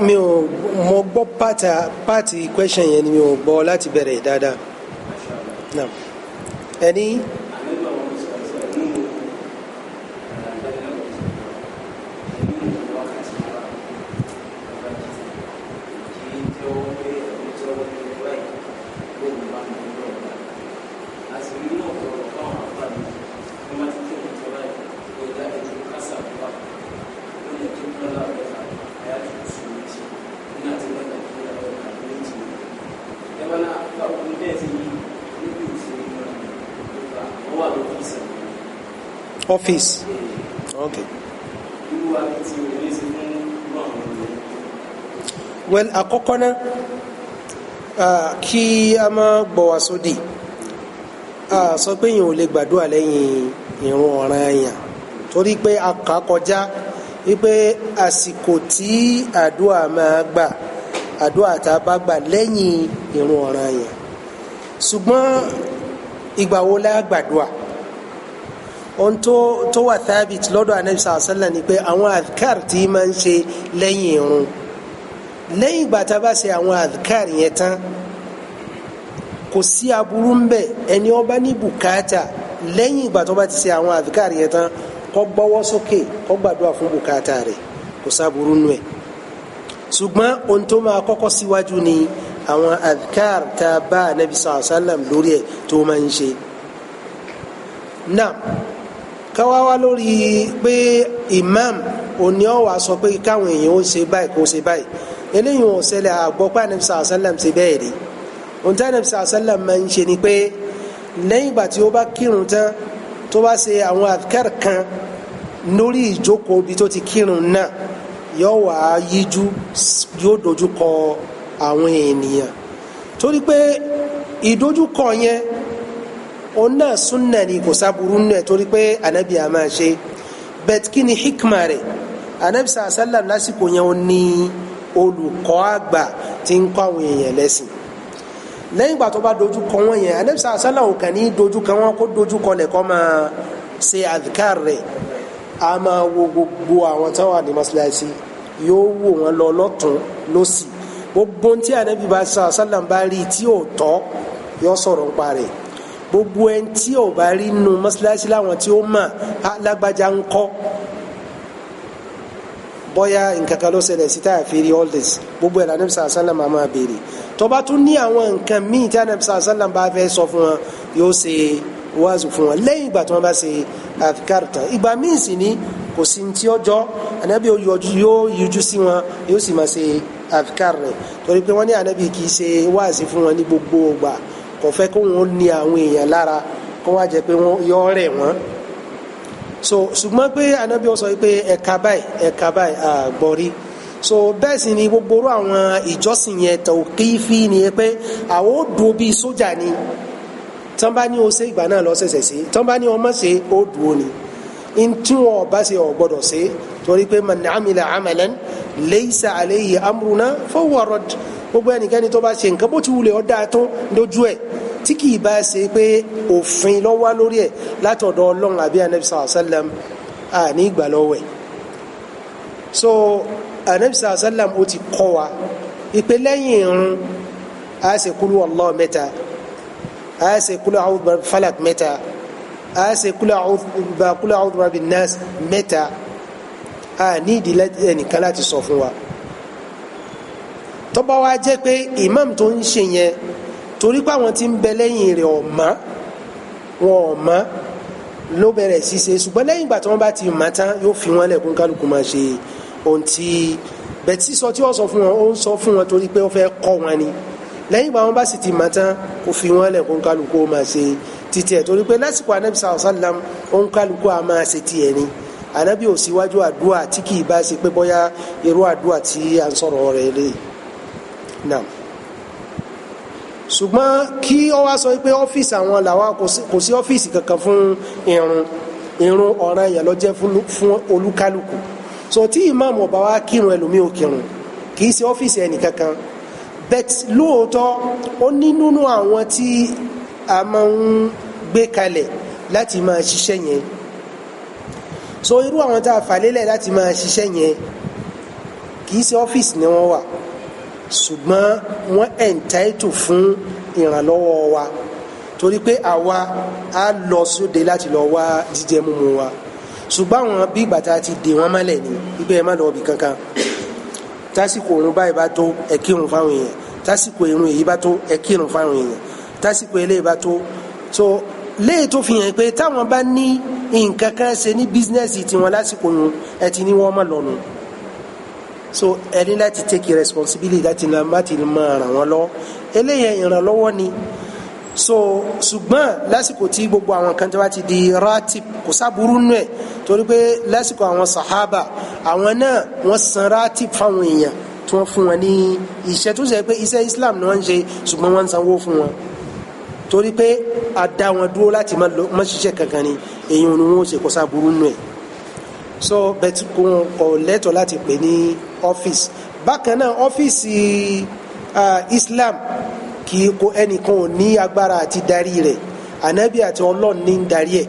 Speaker 1: Mi ò mọ gbọ́ pàtì question yẹn ni mi ò gbọ́ láti bẹ̀rẹ̀ dáadáa. Ẹni. Office. Okay. Well, àkọ́kọ́ náà kí a máa gbọ́ wá sódì sọ pé yìí ò lè gbàdúrà lẹ́yìn ìrun ọ̀ranyàn torí pé a kà kọjá wípé àsìkò tí àdúrà máa gbà àdúrà tá a bá gbà lẹ́yìn ìrun ọ̀ranyàn ṣùgbọ́n ìgbà wo la gbàdúrà ohun tó wà thabit lọ́dọ̀ anabi sàlẹ̀ ni pé àwọn adhkar tí máa ń ṣe lẹ́yìn irun lẹ́yìn ìgbà tá a bá ṣe àwọn adhkar yẹn tán kò sí aburú ń bẹ ẹni ó bá ní bùkátà lẹ́yìn ìgbà tó bá ti ṣe àwọn adhkar yẹn tán kó gbọ́wọ́ sókè kó gbàdúrà fún bùkátà rẹ̀ kò sáburú nù ẹ̀ ṣùgbọ́n ohun tó máa kọ́kọ́ síwájú ni àwọn adhkar tá a bá anabi sàlẹ̀ lórí ẹ̀ tó máa ń ṣe náà káwáwá lórí pé imam òní ọ̀wà sọ pé káwọn èèyàn ó ṣe báyìí kó ṣe báyìí eléyìí ò ṣẹlẹ̀ àgbọ̀ pé anabi sàlám ṣe bẹ́ẹ̀ rí ohun tí anabi sàlám máa ń ṣe ni pé lẹ́yìn ìgbà tí ó bá kírun tán tó bá ṣe àwọn adhkar kan lórí ìjókòó bí tó ti kírun náà yóò wá yíjú yóò dojú kọ àwọn ènìyàn torí pé ìdojúkọ yẹn òun náà súnà ni kò sábúrú nù ẹ torí pé anabi a máa ṣe bẹ́ẹ̀ kí ni hikma rẹ̀ anabi sàlám lásìkò yẹn ó ní olùkọ́ àgbà tí ń kọ́ àwọn èèyàn lẹ́sìn lẹ́yìn ìgbà tó bá dojú kọ wọ́n yẹn anabi sàlám ò kàn ní dojú kọ wọ́n kó dojú kọ lẹ̀ kọ́ máa ṣe adhkar rẹ̀ a máa wo gbogbo àwọn tó wà ní mọ́ṣáláṣí yóò wò wọ́n lọ lọ́tún lósì gbogbo tí anabi bá sọ àṣàlám bá rí tí ò tọ́ yóò sọ̀rọ̀ nípa rẹ̀ gbogbo ẹni tí ò bá rí nu mọ́sálásí láwọn tí ó mà lágbájá ń kọ́ bóyá nǹkan kan ló ṣẹlẹ̀ sí táyà fi rí all this gbogbo ẹ̀ lànà bisá àṣàlám máa béèrè tó bá tún ní àwọn nǹkan míì tí anabi bisá àṣàlám bá fẹ́ sọ fún wọn yóò ṣe wáàzù fún wọn lẹ́yìn ìgbà tí wọ́n bá ṣe àfikàr tán ìgbà míì sì ní kò sí tí ọjọ́ anabi yóò yọjú sí wọn yóò sì máa ṣe àfikàr rẹ̀ torí pé wọ́n ní anabi kì í ṣe wáàzì fún wọn ní gbogbo ìgbà kò fẹ́ kó wọn ní àwọn èèyàn lára kó wá jẹ́ pé wọ́n yọ rẹ̀ wọ́n so ṣùgbọ́n pé anabi sọ pé ẹ̀ka báyìí àgbọ̀rí so bẹ́ẹ̀ sì ni gbogbo àwọn ìjọsìn yẹn tawqifi ni pé àwọn ò dúró bíi sójà ni tán bá ní o ṣe ìgbà náà lọ ṣẹ̀ṣẹ̀ ṣe tán bá ní o má ṣe ó dúró ni ntí wọn bá ṣe ò gbọ́dọ̀ ṣe torí pé man amila amalan laysa alayhi amruna fahuwa radd gbogbo ẹnikẹ́ni tó bá ṣe nǹkan bó ti wulẹ̀ ọ́ dáa tó lójú ẹ̀ tí kì í bá ṣe pé òfin ló wà lórí ẹ̀ látọ̀dọ̀ Ọlọ́run àbí anabi sallallahu alayhi wa sallam ní ìgbà lọ́wọ́ ẹ̀ so anabi sallallahu alayhi wa sallam ó ti kọ́ wa ìpè lẹ́yìn irun a ṣe kúlú Allah mẹ́ta a ṣe kúlú a'udhu bi falak mẹ́ta a ṣe kúlú a'udhu bi nas mẹ́ta a ní ìdílé ẹnìkan láti sọ fún wa tó bá wá jẹ́ pé imam tó ń ṣe yẹn torí pé àwọn tí ń bẹ lẹ́yìn rẹ̀ ọ̀mọ́ ló bẹ̀rẹ̀ sí ṣe ṣùgbọ́n lẹ́yìn ìgbà tí wọ́n bá ti mọ̀ tán yóò fi wọ́n lẹ̀kún kálukú máa ṣe ohun tí bẹ̀tí sísọ tí wọ́n sọ fún wọn ó ń sọ fún wọn torí pé ó fẹ́ kọ́ wọn ni lẹ́yìn ìgbà wọn bá sì ti mọ̀ tán kó fi wọ́n lẹ̀kún kálukú máa ṣe títí ẹ̀ torí pé lásìkò anabi sallallahu alaihi wasallam ohun kálukú a máa ṣe tiẹ̀ ni anabi ò síwájú àdúrà tí kì í bá ṣe pé bóyá irú àdúrà tí à ń sọ̀rọ̀ rẹ̀ lè náà ṣùgbọ́n kí ọ wá sọ pé ọ́fíìsì àwọn làwa kò sí ọ́fíìsì kankan fún irun ọ̀ràn yẹn ló jẹ́ fún olúkálùkù so tí ìmáàmù ọba wa kírun ẹlòmíì ò kírun kì í ṣe ọ́fíìsì ẹnì kankan bet lóòótọ́ ó ní nínú àwọn tí a máa ń gbé kalẹ̀ láti máa ṣiṣẹ́ yẹn so irú àwọn tá a fà lélẹ̀ láti máa ṣiṣẹ́ yẹn kì í ṣe ọ́fíìsì ni wọ́n wà ṣùgbọ́n wọ́n entitle fún ìrànlọ́wọ́ wa torí pé àwa á lọ sóde láti lọ wá jíjẹ mímu wa ṣùgbọ́n àwọn bí bàtà ti dè wọ́n mọ́lẹ̀ ní ibẹ̀ ẹ̀ má lọ bì kankan tásìkò òrùn báyìí bá tó ẹ kírun fáwọn èèyàn tásìkò irun èyí bá tó ẹ kírun fáwọn èèyàn tásìkò eléyìí bá tó so léyìí tó fi hàn pé táwọn bá ní nǹkan kan ṣe ní bísínẹ́sì tiwọn lásìkò yun ẹ ti ní wọ́n má lọ́nu so ẹni láti take responsibility láti máa ràn wọ́n lọ eléyìí ìrànlọ́wọ́ ni so ṣùgbọ́n lásìkò tí gbogbo àwọn kan tí wọ́n ti di ratib kò sábúrú nù ẹ̀ torí pé lásìkò àwọn sahaba àwọn náà wọ́n san ratib fáwọn èèyàn tí wọ́n fún wọn ní iṣẹ́ tó ṣe pé iṣẹ́ Islam ni wọ́n ń ṣe ṣùgbọ́n wọ́n ń sanwó fún wọn torí pé a dá wọn dúró láti má ṣiṣẹ́ kankan ni èyí ni wọ́n ṣe kò sábúrú nù ẹ̀ so bẹ́ẹ̀ kò lẹ́tọ̀ọ́ láti pè ní ọ́fíìsì bákan náà ọ́fíìsì Islam kì í kó ẹnìkan ò ní agbára àti darí rẹ̀ ànábì àti Ọlọ́run ní ń darí ẹ̀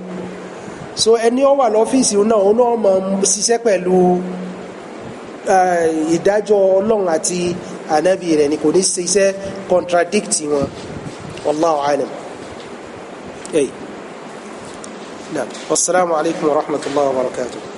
Speaker 1: so ẹni ó wà lọ́fíìsì náà ó náà máa ṣiṣẹ́ pẹ̀lú ìdájọ́ Ọlọ́run àti ànábì rẹ̀ ni kò ní ṣiṣẹ́ contradict wọn wallahu alam. Wassalamu alaikum wa rahmatullahi wa barakatuh.